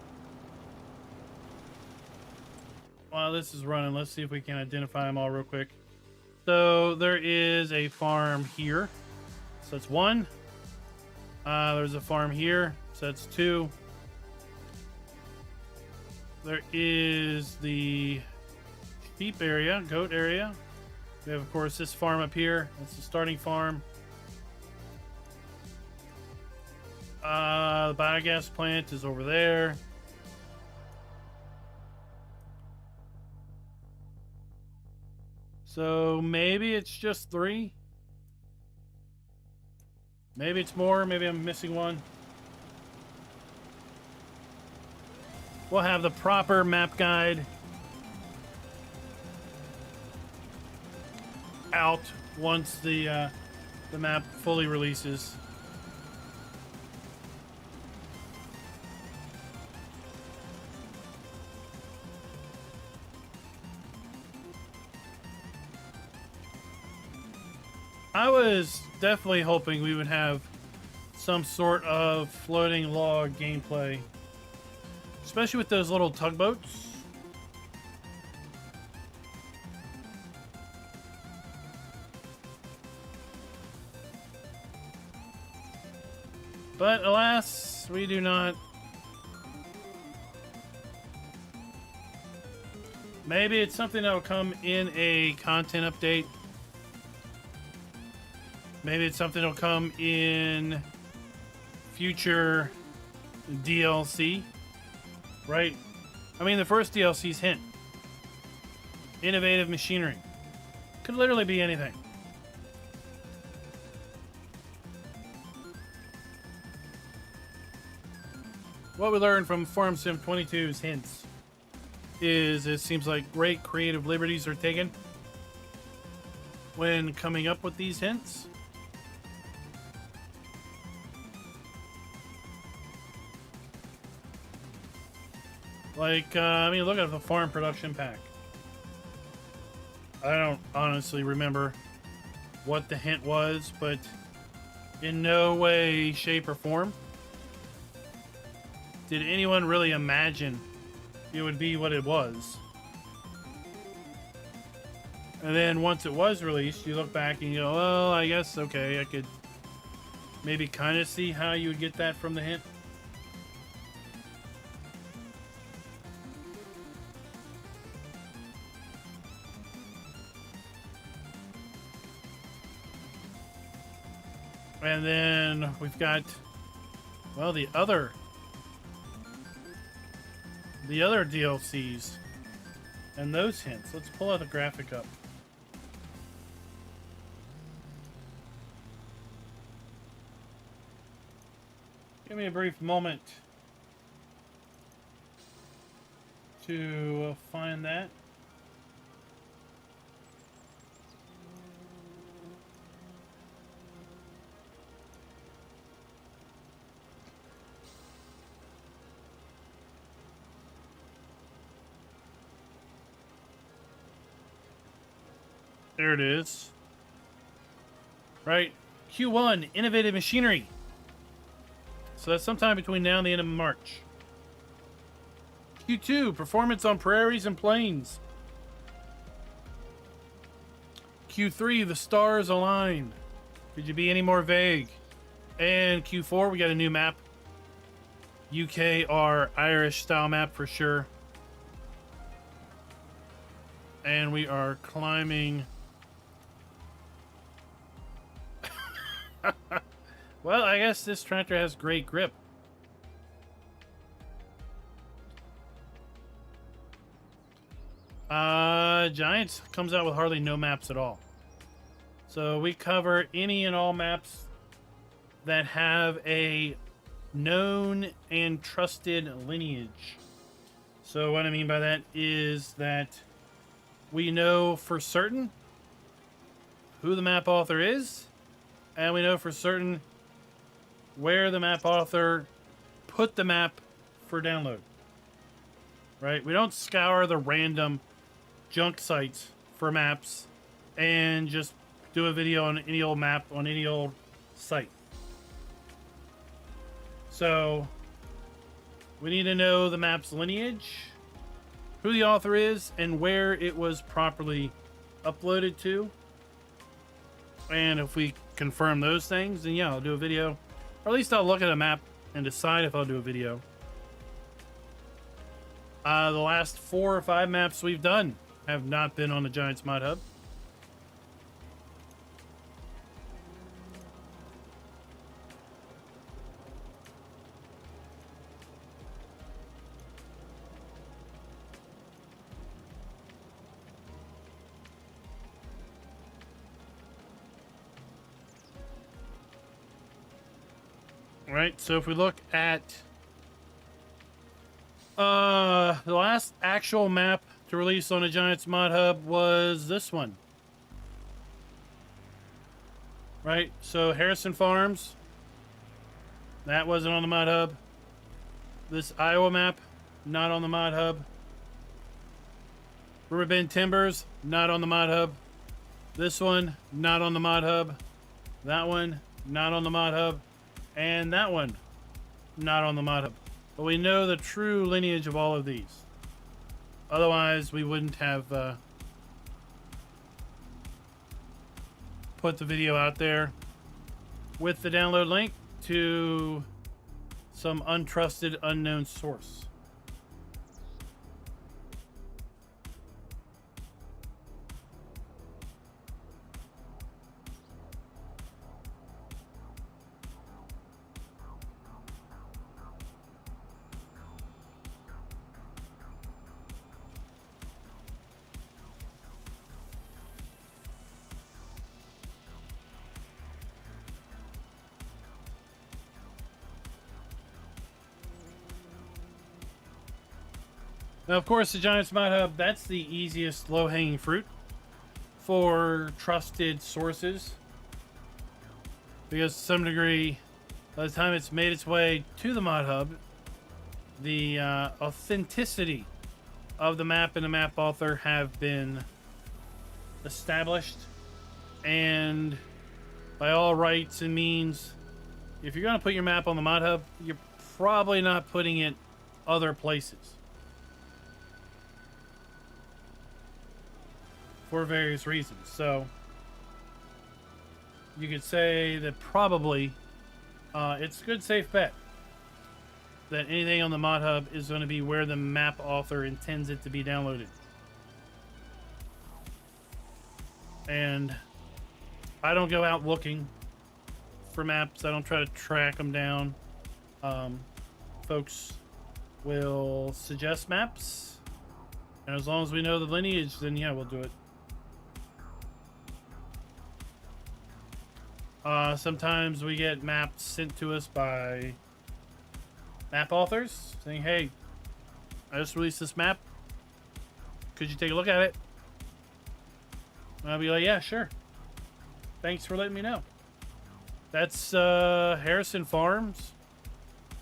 While this is running, let's see if we can identify them all real quick. So there is a farm here. So that's 1. There's a farm here, so that's 2. There is the sheep area, goat area. We have, of course, this farm up here. That's the starting farm. The biogas plant is over there. So maybe it's just 3. Maybe it's more, maybe I'm missing one. We'll have the proper map guide out once the map fully releases. I was definitely hoping we would have some sort of floating log gameplay, especially with those little tugboats. But alas, we do not. Maybe it's something that will come in a content update. Maybe it's something that'll come in future DLC, right? I mean, the first DLC's hint. Innovative machinery. Could literally be anything. What we learned from Farm Sim 22's hints is it seems like great creative liberties are taken when coming up with these hints. Like, I mean, look at the farm production pack. I don't honestly remember what the hint was, but in no way, shape, or form did anyone really imagine it would be what it was. And then once it was released, you look back and you go, well, I guess, okay, I could maybe kind of see how you would get that from the hint. And then we've got, well, the other DLCs and those hints. Let's pull out the graphic up. Give me a brief moment to find that. There it is. Right. Q1, innovative machinery. So that's sometime between now and the end of March. Q2, performance on prairies and plains. Q3, the stars align. Could you be any more vague? And Q4, we got a new map. UK or Irish style map for sure. And we are climbing. Well, I guess this tractor has great grip. Giants comes out with hardly no maps at all. So we cover any and all maps that have a known and trusted lineage. So what I mean by that is that we know for certain who the map author is, and we know for certain where the map author put the map for download. Right? We don't scour the random junk sites for maps and just do a video on any old map on any old site. So we need to know the map's lineage, who the author is, and where it was properly uploaded to. And if we confirm those things, then yeah, I'll do a video. Or at least I'll look at a map and decide if I'll do a video. The last 4 or 5 maps we've done have not been on the Giants Mod Hub. Right, so if we look at the last actual map to release on the Giants Mod Hub was this one. Right, so Harrison Farms, that wasn't on the Mod Hub. This Iowa map, not on the Mod Hub. Riverbend Timbers, not on the Mod Hub. This one, not on the Mod Hub. That one, not on the Mod Hub. And that one, not on the Mod Hub. But we know the true lineage of all of these. Otherwise, we wouldn't have put the video out there with the download link to some untrusted, unknown source. Now, of course, the Giants Mod Hub, that's the easiest low-hanging fruit for trusted sources. Because to some degree, by the time it's made its way to the Mod Hub, the authenticity of the map and the map author have been established. And by all rights and means, if you're going to put your map on the Mod Hub, you're probably not putting it other places. For various reasons. So you could say that probably it's a good safe bet that anything on the Mod Hub is going to be where the map author intends it to be downloaded. And I don't go out looking for maps. I don't try to track them down. Folks will suggest maps, and as long as we know the lineage, then yeah, we'll do it. Sometimes we get maps sent to us by map authors saying, hey, I just released this map. Could you take a look at it? And I'll be like, yeah, sure. Thanks for letting me know. That's Harrison Farms.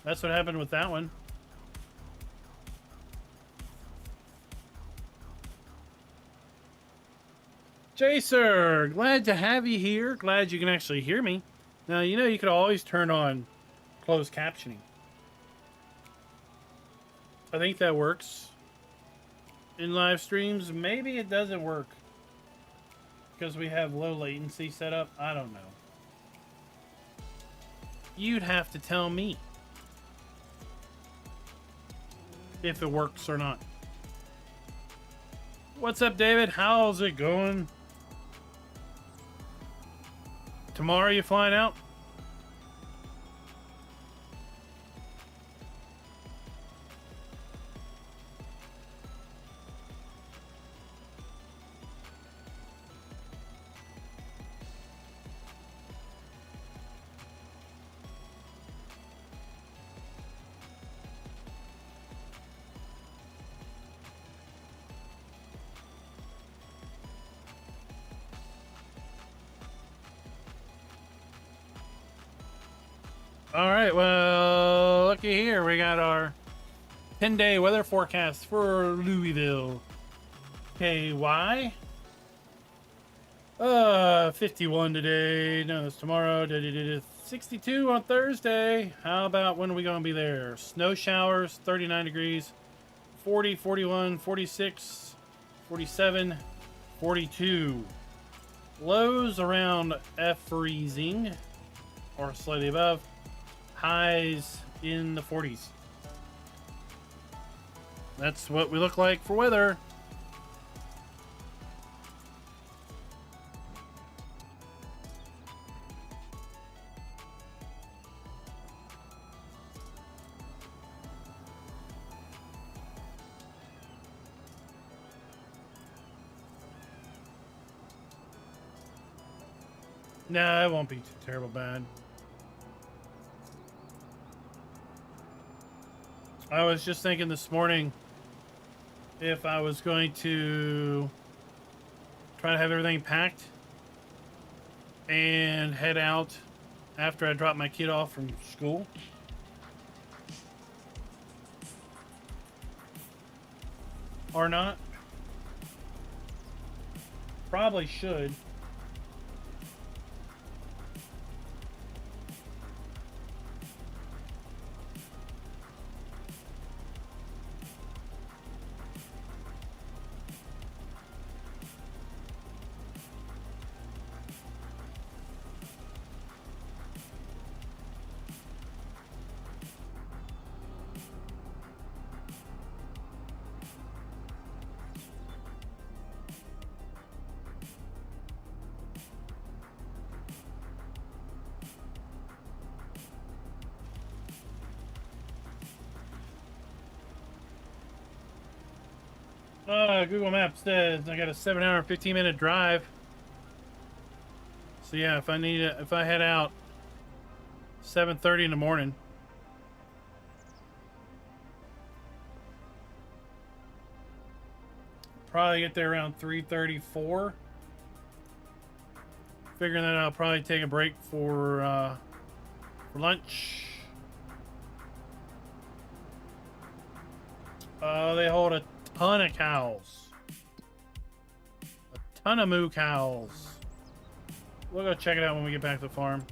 That's what happened with that one. Jacer, glad to have you here. Glad you can actually hear me. Now, you know you could always turn on closed captioning. I think that works. In live streams, maybe it doesn't work. Because we have low latency set up. I don't know. You'd have to tell me if it works or not. What's up, David? How's it going? Tomorrow you flying out? All right, well, looky here. We got our 10-day weather forecast for Louisville. KY. 51 today. No, it's tomorrow. 62 on Thursday. How about when are we going to be there? Snow showers, 39 degrees. 40, 41, 46, 47, 42. Lows around F freezing or slightly above. Highs in the 40s. That's what we look like for weather. No, it won't be too terrible bad. I was just thinking this morning if I was going to try to have everything packed and head out after I drop my kid off from school. Or not. Probably should. Google Maps says I got a 7-hour, 15-minute drive. So yeah, if I head out 7:30 in the morning, probably get there around 3:34. Figuring that I'll probably take a break for lunch. They hold a ton of cows. A ton of moo cows. We'll go check it out when we get back to the farm.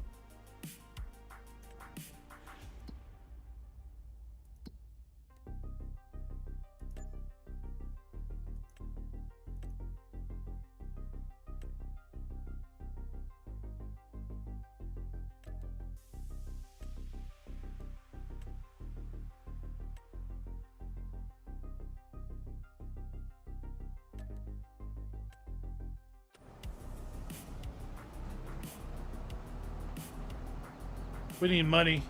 We need money.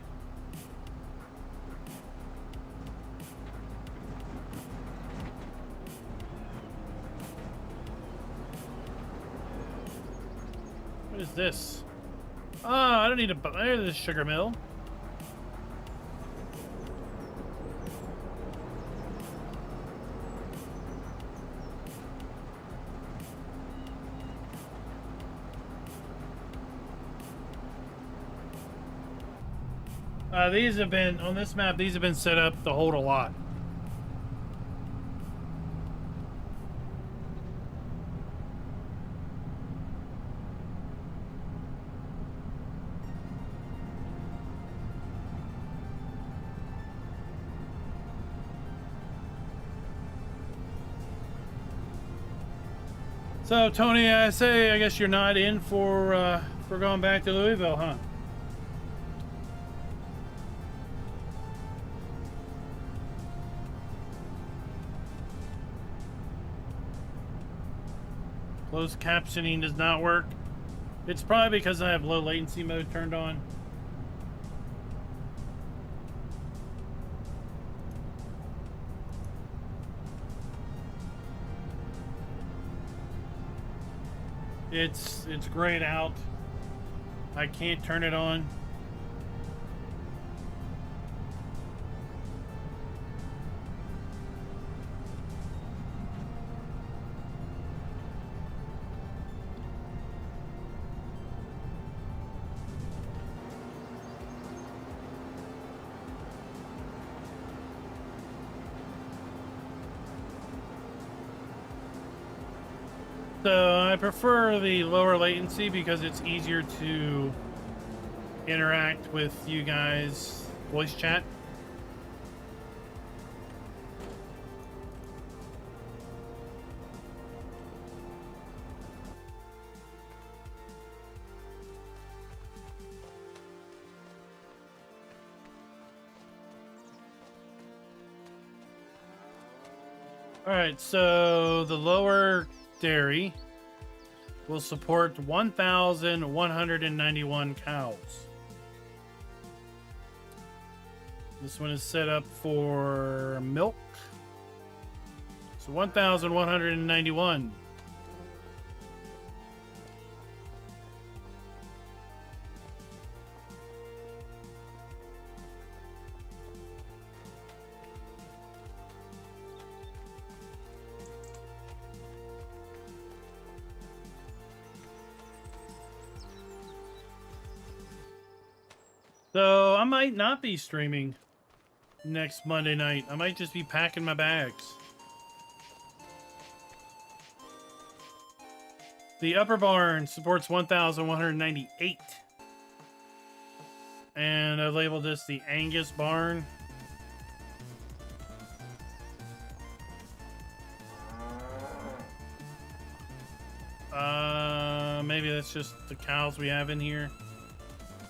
What is this? Oh, I don't need to buy this sugar mill. These have been, on this map, these have been set up to hold a lot. So, Tony, I guess you're not in for going back to Louisville, huh? Closed captioning does not work. It's probably because I have low latency mode turned on. It's grayed out. I can't turn it on. So I prefer the lower latency because it's easier to interact with you guys voice chat. All right, so the lower dairy will support 1,191 cows. This one is set up for milk. So 1,191. So I might not be streaming next Monday night. I might just be packing my bags. The upper barn supports 1,198. And I've labeled this the Angus barn. Maybe that's just the cows we have in here.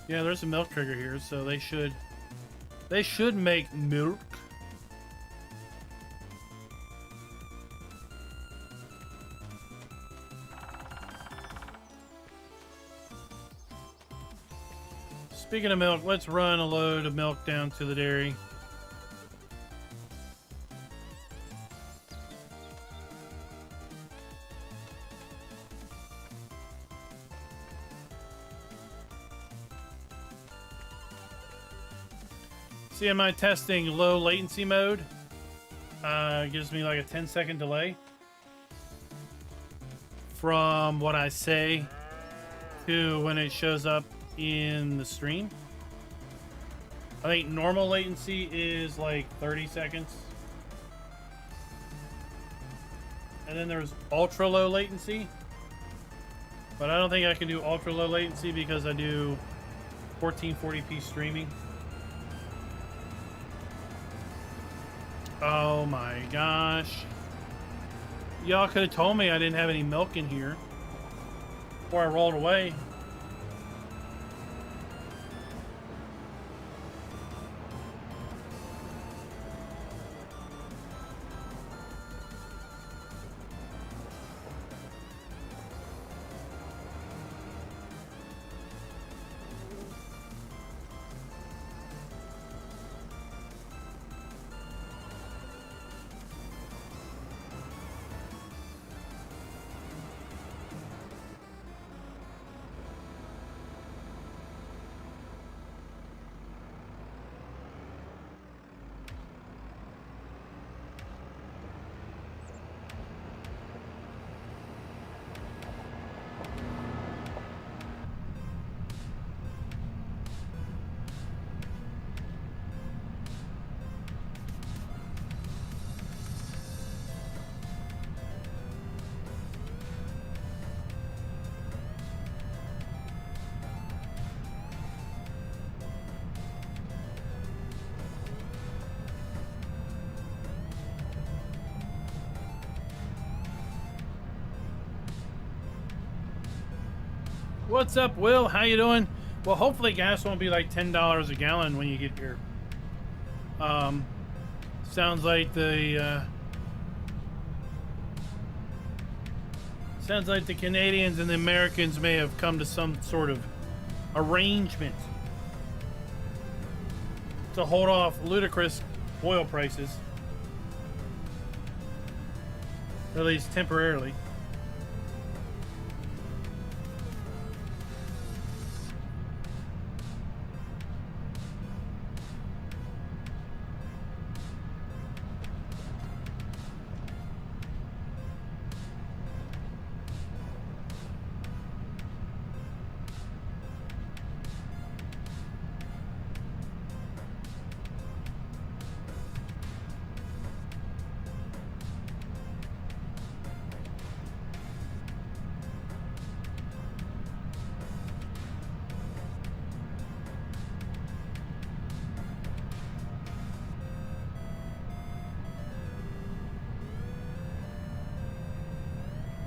Yeah, there's a milk trigger here, so they should make milk. Speaking of milk, let's run a load of milk down to the dairy. See, in my testing low latency mode, gives me like a 10-second delay from what I say to when it shows up in the stream. I think normal latency is like 30 seconds. And then there's ultra low latency. But I don't think I can do ultra low latency because I do 1440p streaming. Oh my gosh. Y'all could have told me I didn't have any milk in here before I rolled away. What's up, Will? How you doing? Well, hopefully gas won't be like $10 a gallon when you get here. Sounds like the Canadians and the Americans may have come to some sort of arrangement to hold off ludicrous oil prices, at least temporarily.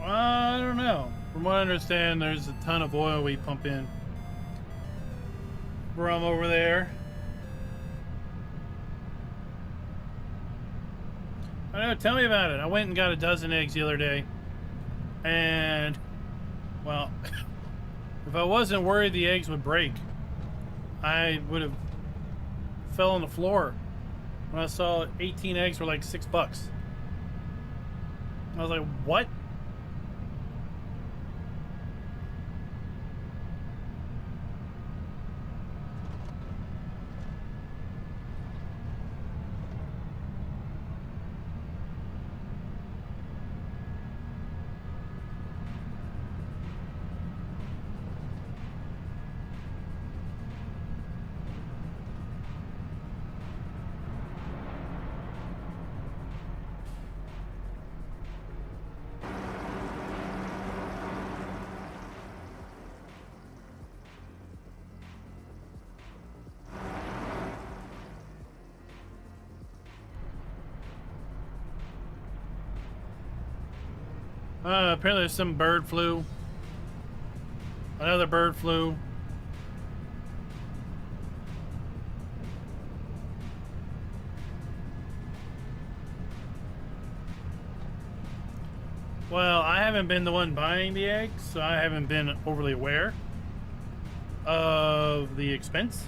I don't know. From what I understand, there's a ton of oil we pump in from over there. I don't know, tell me about it. I went and got a dozen eggs the other day. And, well, if I wasn't worried the eggs would break, I would have fell on the floor when I saw 18 eggs were like $6. I was like, what? Apparently there's some bird flu. Another bird flu. Well, I haven't been the one buying the eggs, so I haven't been overly aware of the expense.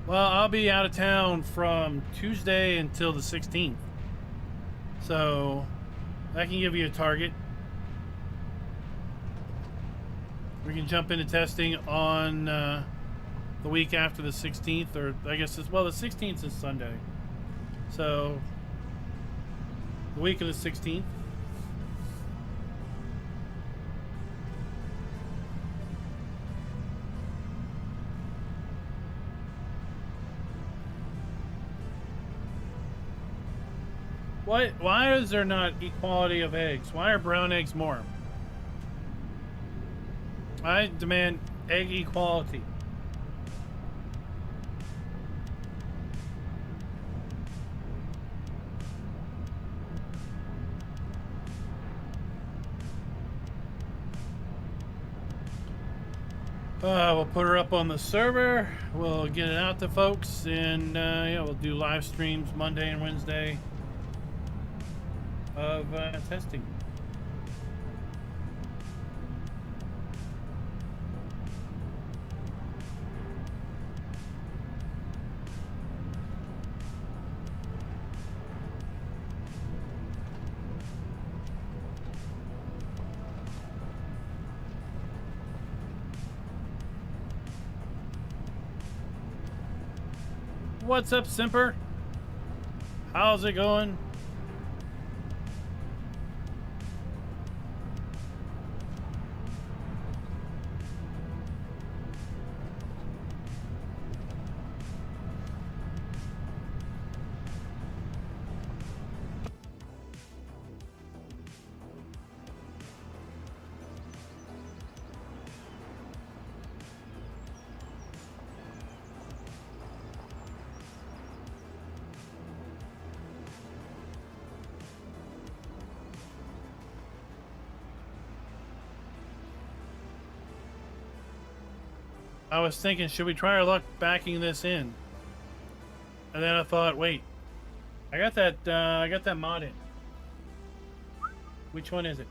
Well, I'll be out of town from Tuesday until the 16th. So, that can give you a target. We can jump into testing on the week after the 16th, or I guess it's, well, the 16th is Sunday. So, the week of the 16th. Why is there not equality of eggs? Why are brown eggs more? I demand egg equality. We'll put her up on the server. We'll get it out to folks, and yeah, we'll do live streams Monday and Wednesday of testing. What's up, Simper? How's it going? I was thinking, should we try our luck backing this in? And then I thought, wait, I got that mod in. Which one is it?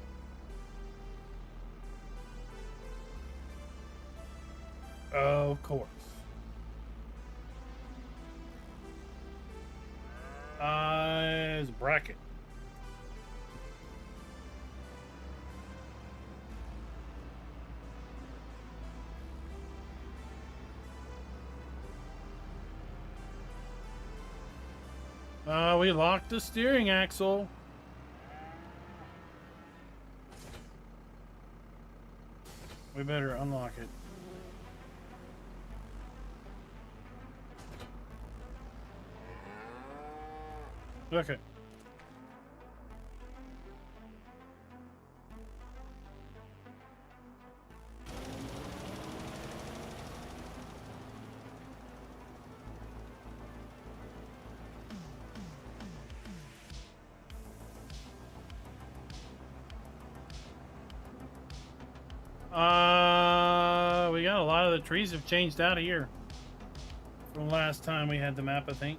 Of course. It's bracket. We locked the steering axle. We better unlock it. Okay. We got a lot of the trees have changed out of here from last time we had the map, I think.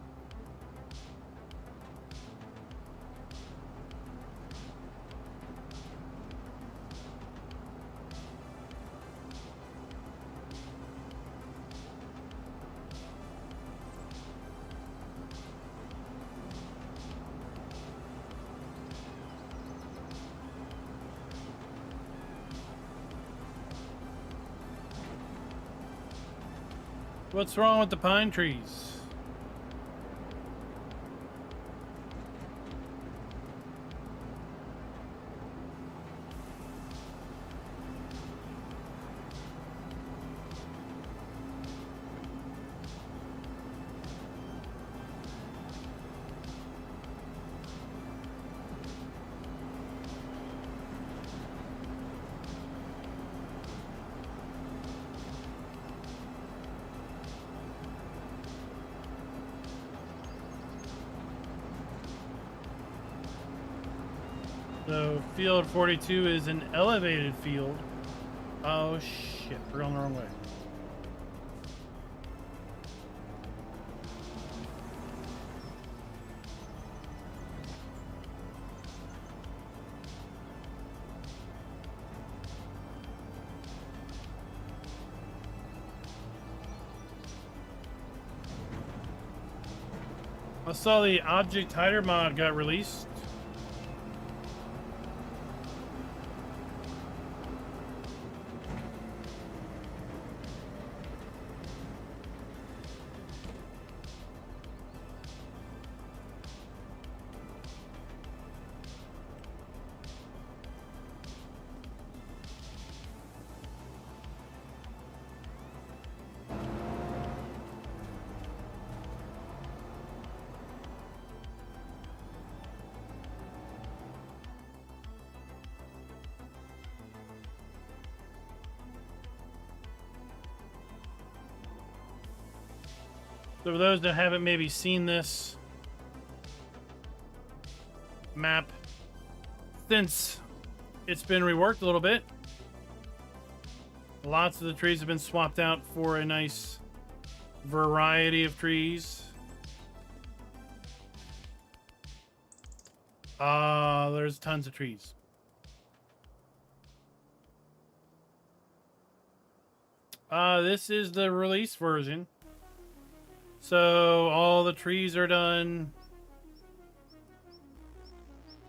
What's wrong with the pine trees? So field 42 is an elevated field. Oh shit, we're going the wrong way. I saw the object hider mod got released. So for those that haven't maybe seen this map since it's been reworked a little bit, lots of the trees have been swapped out for a nice variety of trees. There's tons of trees. This is the release version. So all the trees are done.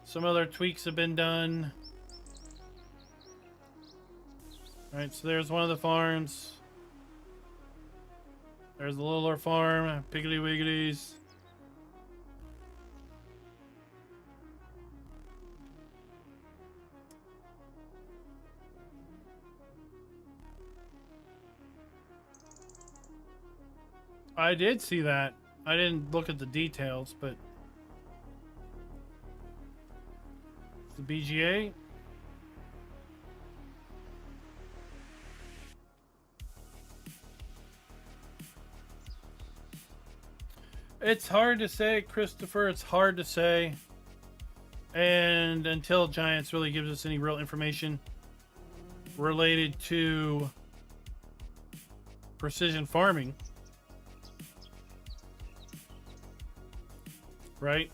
Some other tweaks have been done. All right, so there's one of the farms. There's the littler farm, Piggly Wigglies. I did see that. I didn't look at the details, but the BGA. It's hard to say, Christopher. It's hard to say. And until Giants really gives us any real information related to precision farming, right?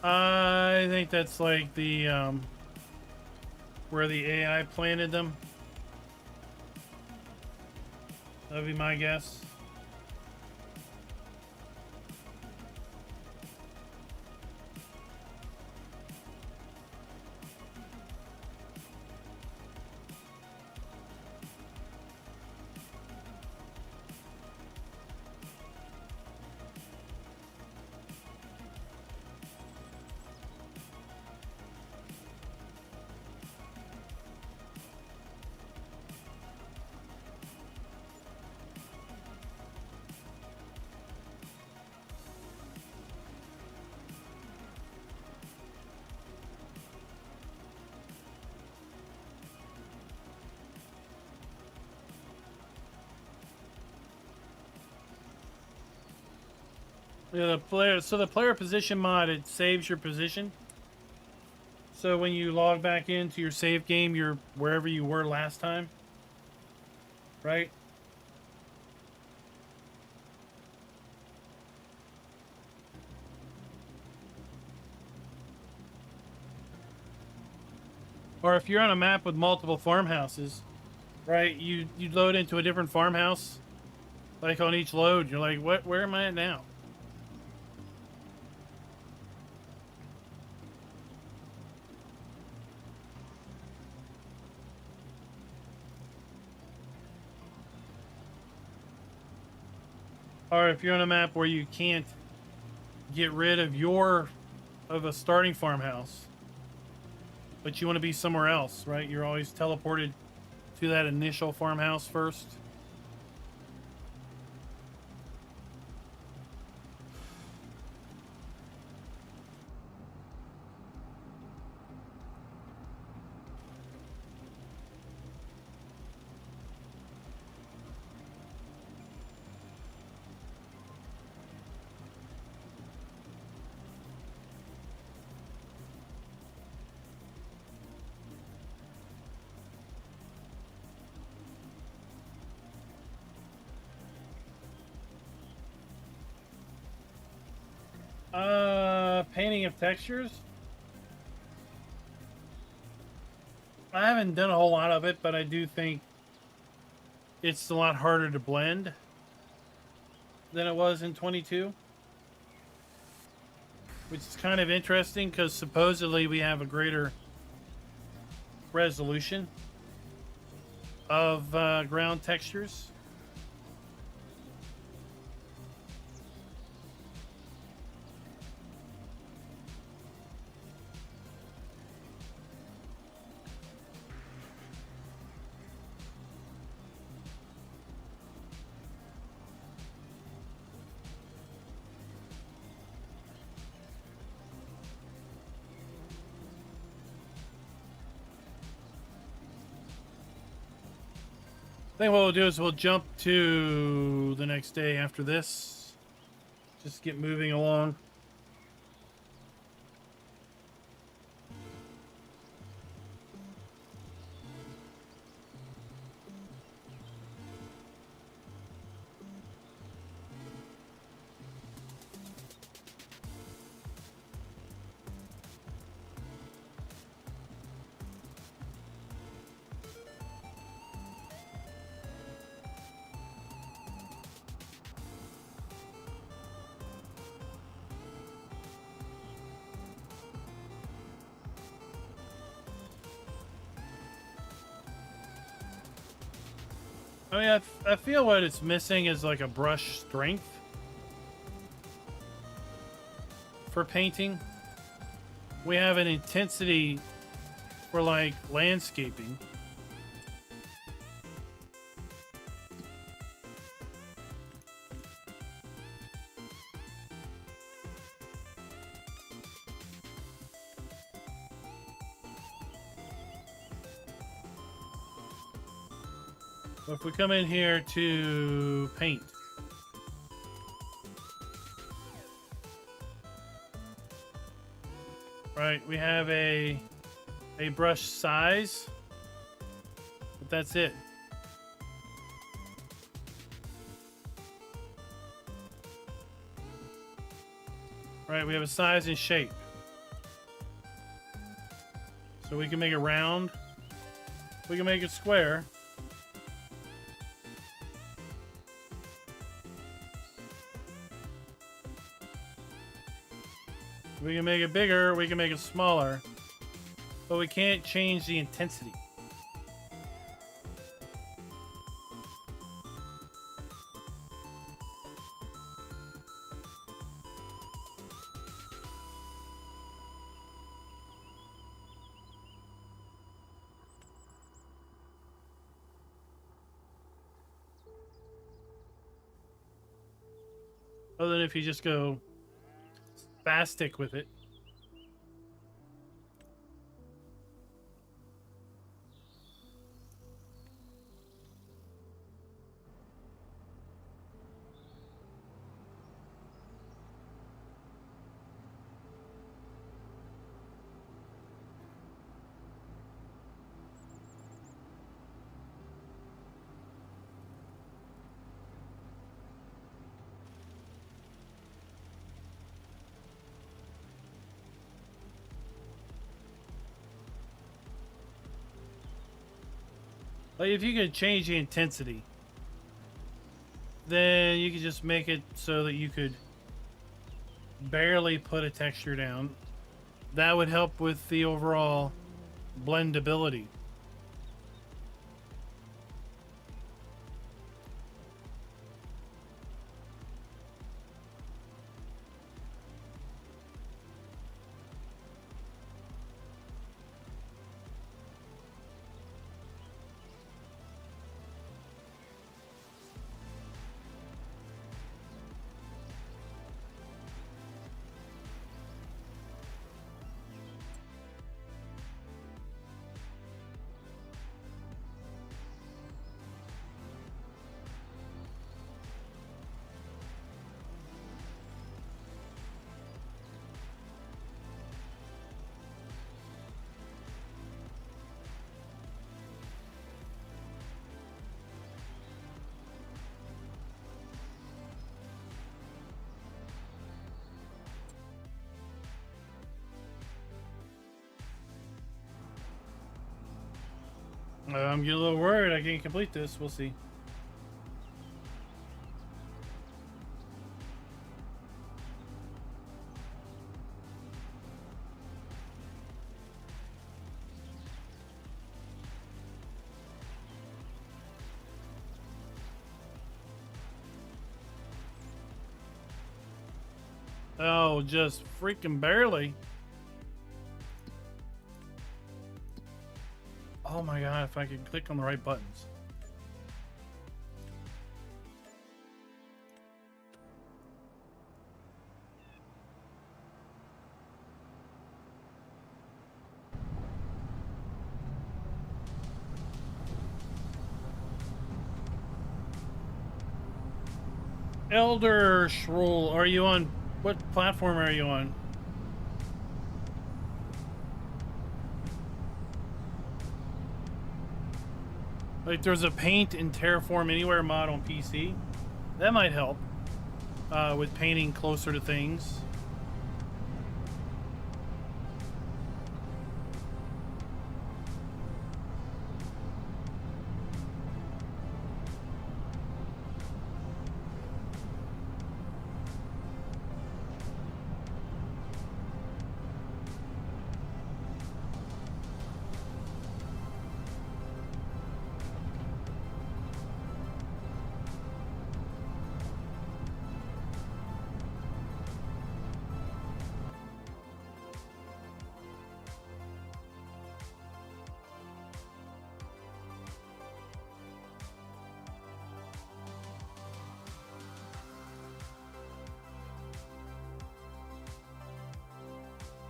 I think that's like the where the AI planted them. That'd be my guess. Yeah, the player position mod, it saves your position. So when you log back into your save game, you're wherever you were last time, right? Or if you're on a map with multiple farmhouses, right? You load into a different farmhouse, like on each load. You're like, what? Where am I at now? Or if you're on a map where you can't get rid of a starting farmhouse, but you want to be somewhere else, right? You're always teleported to that initial farmhouse first. Painting of textures. I haven't done a whole lot of it, but I do think it's a lot harder to blend than it was in 22. Which is kind of interesting because supposedly we have a greater resolution of ground textures. I think what we'll do is we'll jump to the next day after this. Just get moving along. I mean, I feel what it's missing is like a brush strength for painting. We have an intensity for like landscaping. So if we come in here to paint, right, we have a brush size, but that's it. Right, we have a size and shape. So we can make it round, we can make it square. We can make it bigger, we can make it smaller, but we can't change the intensity. Other than if you just go spastic with it. Like if you could change the intensity, then you could just make it so that you could barely put a texture down. That would help with the overall blendability. I'm getting a little worried I can't complete this. We'll see. Oh, just freaking barely. Oh my god, if I could click on the right buttons. Elder Shroll, are you on? What platform are you on? Like there's a Paint and Terraform Anywhere mod on PC. That might help with painting closer to things.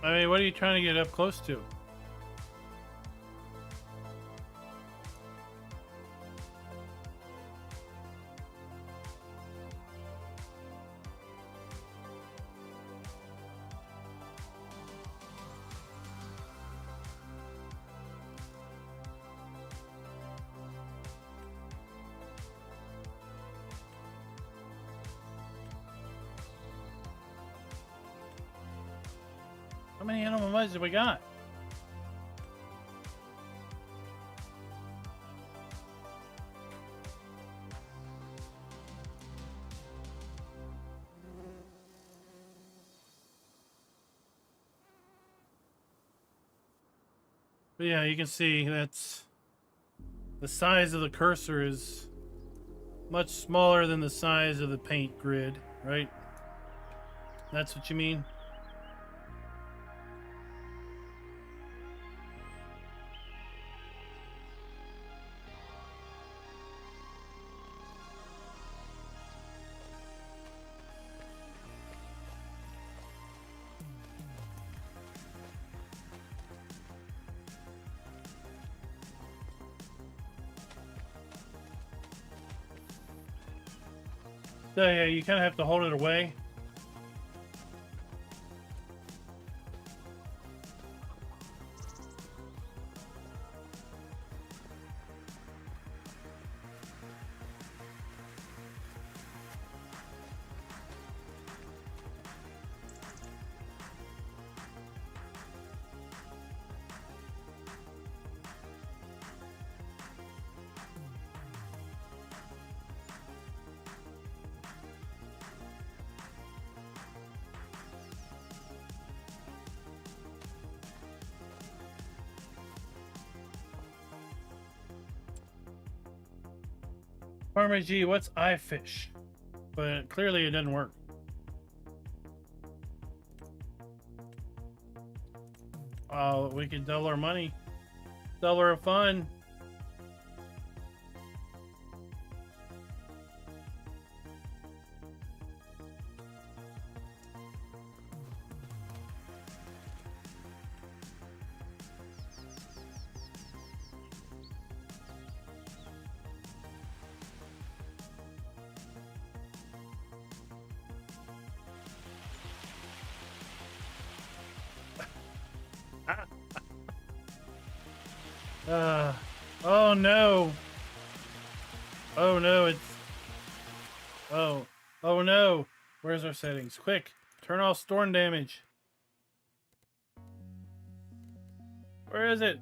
I mean, what are you trying to get up close to? How many animal muds have we got? But yeah, you can see that's the size of the cursor is much smaller than the size of the paint grid, right? That's what you mean? So yeah, you kind of have to hold it away. Farmer G, what's iFish? But clearly it didn't work. Oh, we can double our money. Double our fun. Oh no. Oh no, it's... Oh no. Where's our settings? Quick, turn off storm damage. Where is it?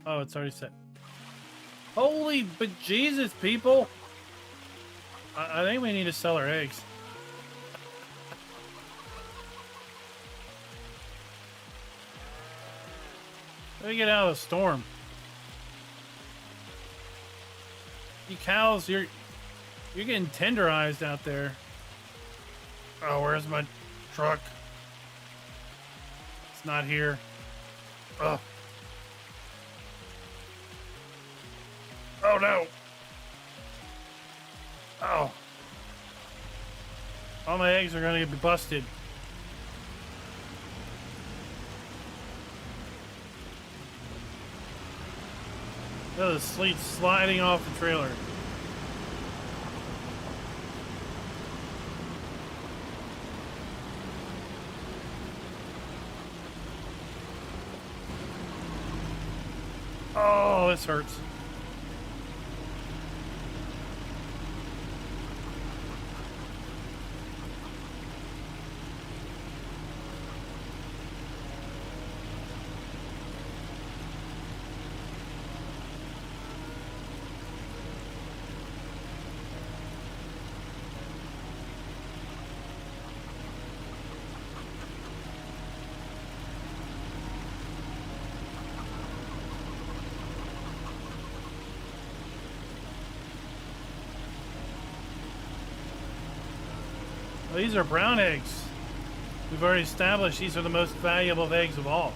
Oh, it's already set. Holy bejesus, people! I think we need to sell our eggs. Let me get out of the storm. You cows, you're getting tenderized out there. Oh, where's my truck? It's not here. Ugh. Oh no! Oh. All my eggs are gonna be busted. Oh, the sleet's sliding off the trailer. Oh, this hurts. These are brown eggs. We've already established these are the most valuable eggs of all.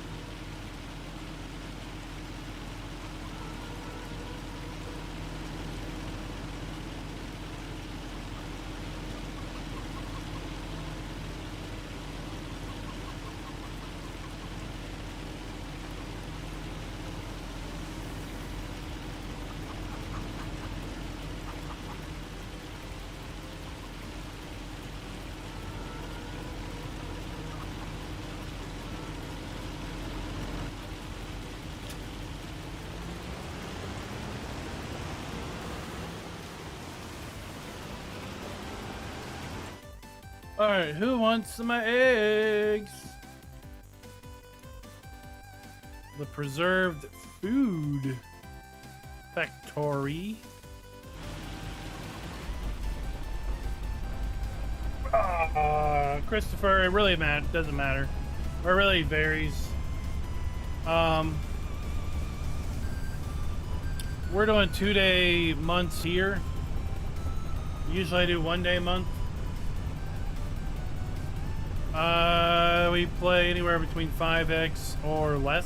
Alright, who wants my eggs? The preserved food factory. Christopher, it really doesn't matter. It really varies. We're doing 2-day months here. Usually I do 1-day month. We play anywhere between 5x or less.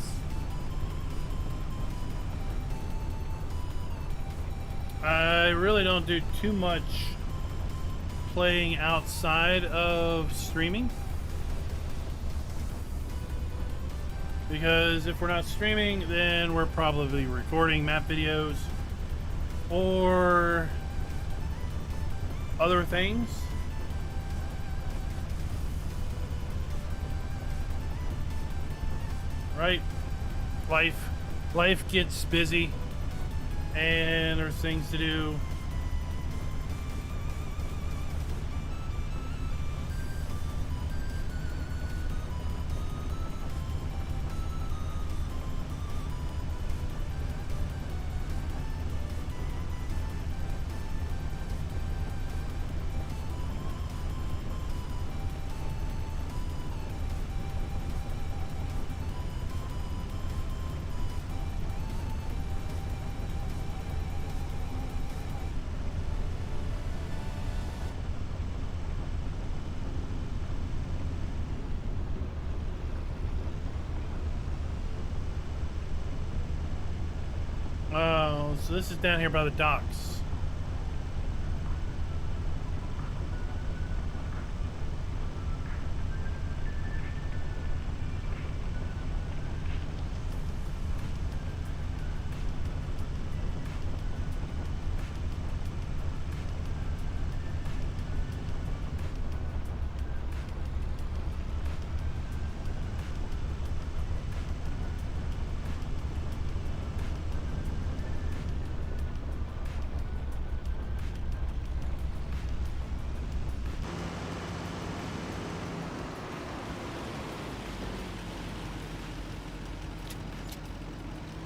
I really don't do too much playing outside of streaming, because if we're not streaming, then we're probably recording map videos or other things. Right? Life gets busy and there's things to do. Oh, so this is down here by the docks.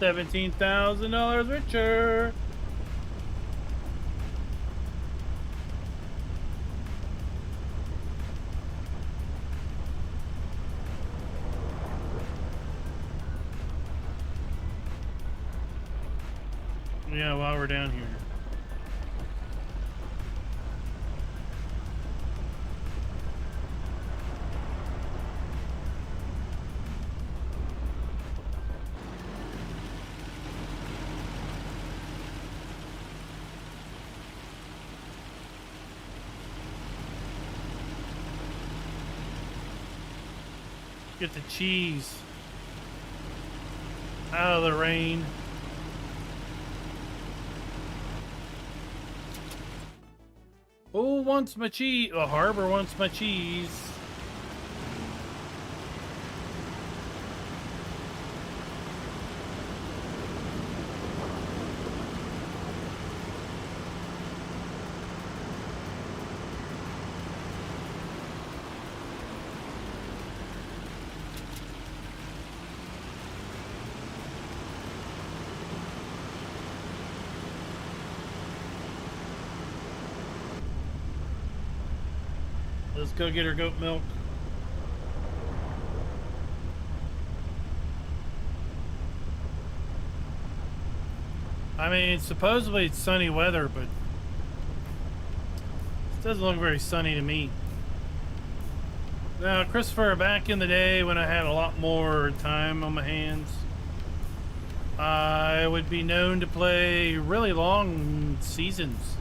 $17,000 richer. Yeah, while we're down here. Get the cheese out of the rain. Who wants my cheese? The harbor wants my cheese. Let's go get her goat milk. I mean, supposedly it's sunny weather, but it doesn't look very sunny to me. Now, Christopher, back in the day when I had a lot more time on my hands, I would be known to play really long seasons.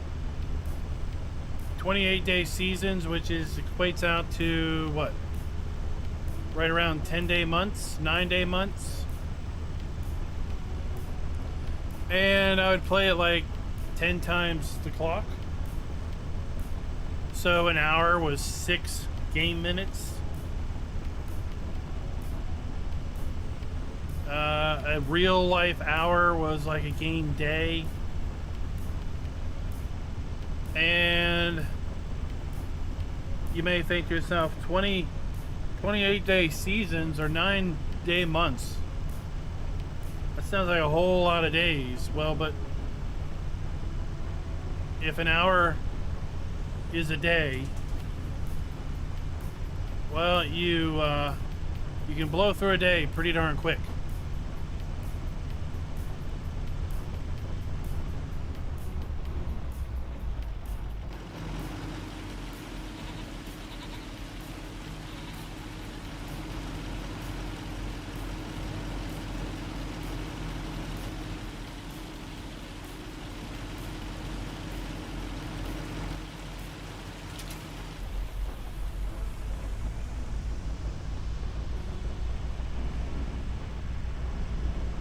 28-day seasons, which equates out to what? Right around 10-day months, 9-day months. And I would play it like 10 times the clock. So an hour was 6 game minutes. A real life hour was like a game day. And you may think to yourself, 28-day seasons or 9-day months. That sounds like a whole lot of days. Well, but if an hour is a day, well, you can blow through a day pretty darn quick.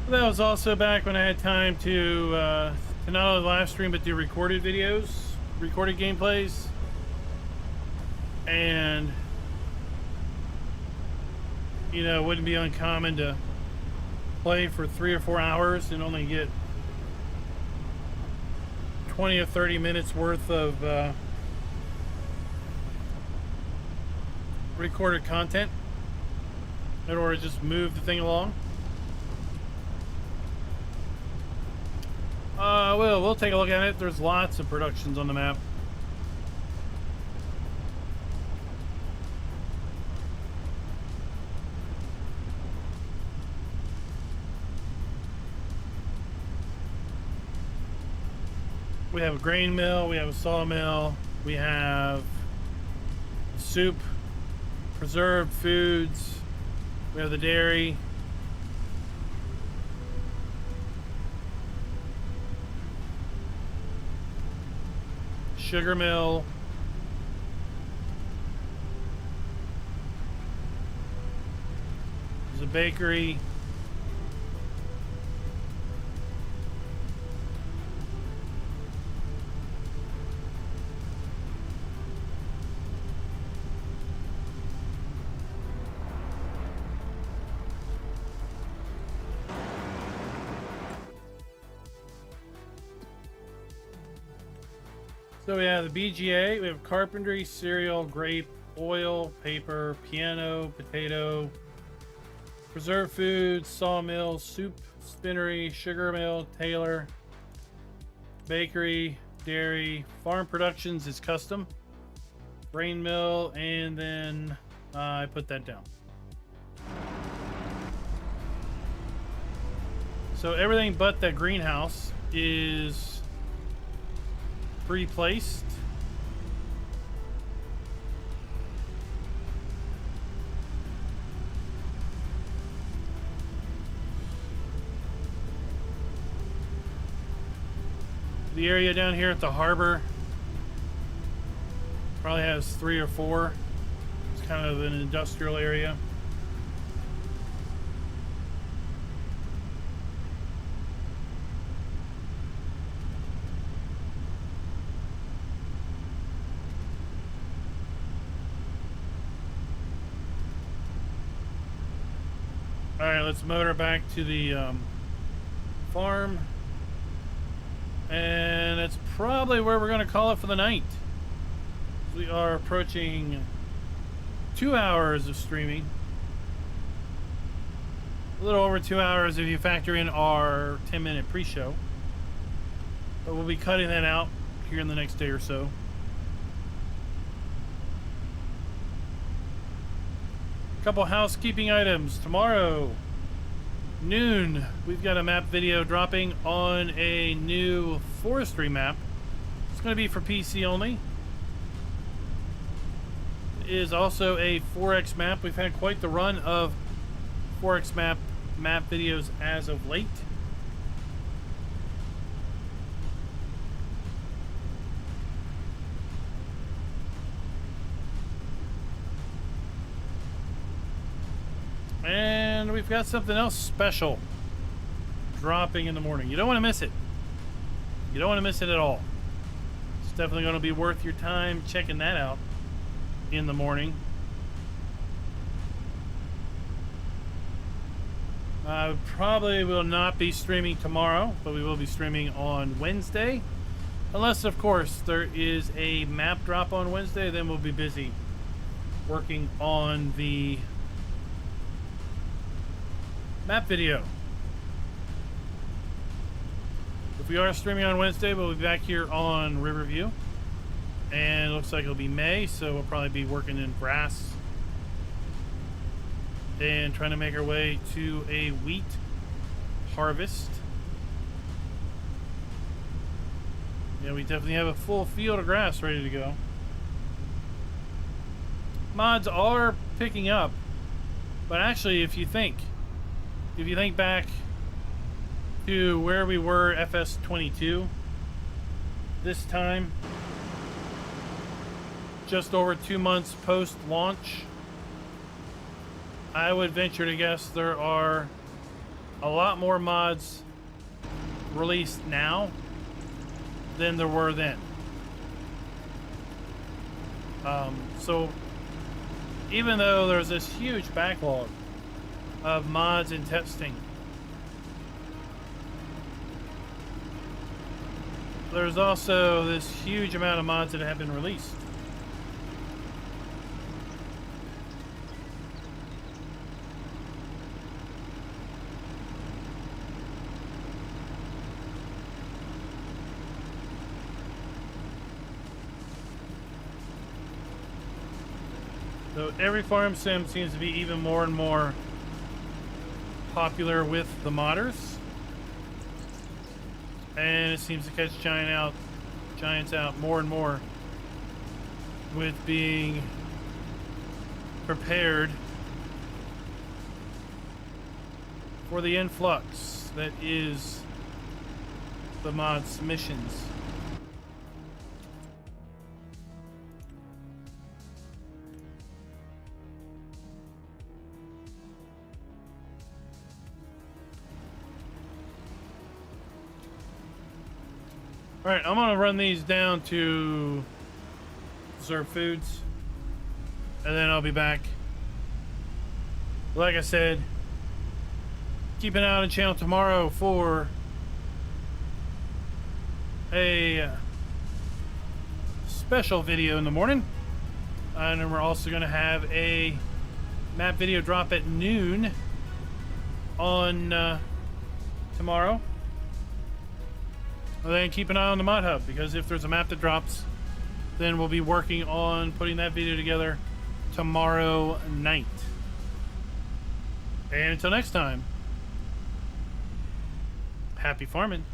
That was also back when I had time to not only live stream but do recorded videos, recorded gameplays, and you know, it wouldn't be uncommon to play for 3 or 4 hours and only get 20 or 30 minutes worth of recorded content in order to just move the thing along. We'll take a look at it. There's lots of productions on the map. We have a grain mill, we have a sawmill, we have soup, preserved foods, we have the dairy. Sugar mill. There's a bakery. So we have the BGA, we have carpentry, cereal, grape, oil, paper, piano, potato, preserved foods, sawmill, soup, spinnery, sugar mill, tailor, bakery, dairy, farm productions is custom, grain mill, and then I put that down. So everything but that greenhouse is pre-placed. The area down here at the harbor probably has 3 or 4. It's kind of an industrial area. All right, let's motor back to the farm. And that's probably where we're going to call it for the night. We are approaching 2 hours of streaming. A little over 2 hours if you factor in our 10-minute pre-show. But we'll be cutting that out here in the next day or so. Couple housekeeping items. Tomorrow, noon, we've got a map video dropping on a new forestry map. It's going to be for PC only. is also a 4X map. We've had quite the run of 4X map videos as of late. And we've got something else special dropping in the morning. You don't want to miss it. You don't want to miss it at all. It's definitely going to be worth your time checking that out in the morning. I probably will not be streaming tomorrow, but we will be streaming on Wednesday. Unless, of course, there is a map drop on Wednesday, then we'll be busy working on the map video. If we are streaming on Wednesday, we'll be back here on Riverview. And it looks like it'll be May, so we'll probably be working in grass and trying to make our way to a wheat harvest. Yeah, we definitely have a full field of grass ready to go. Mods are picking up, but actually, if you think back to where we were FS22 this time, just over 2 months post-launch, I would venture to guess there are a lot more mods released now than there were then. So even though there's this huge backlog of mods and testing, there's also this huge amount of mods that have been released. So every farm sim seems to be even more and more popular with the modders, and it seems to catch giants out more and more with being prepared for the influx that is the mod submissions. All right, I'm gonna run these down to Serve Foods, and then I'll be back. Like I said, keep an eye on the channel tomorrow for a special video in the morning, and then we're also gonna have a map video drop at noon on tomorrow. And then keep an eye on the Mod Hub, because if there's a map that drops, then we'll be working on putting that video together tomorrow night. And until next time, happy farming.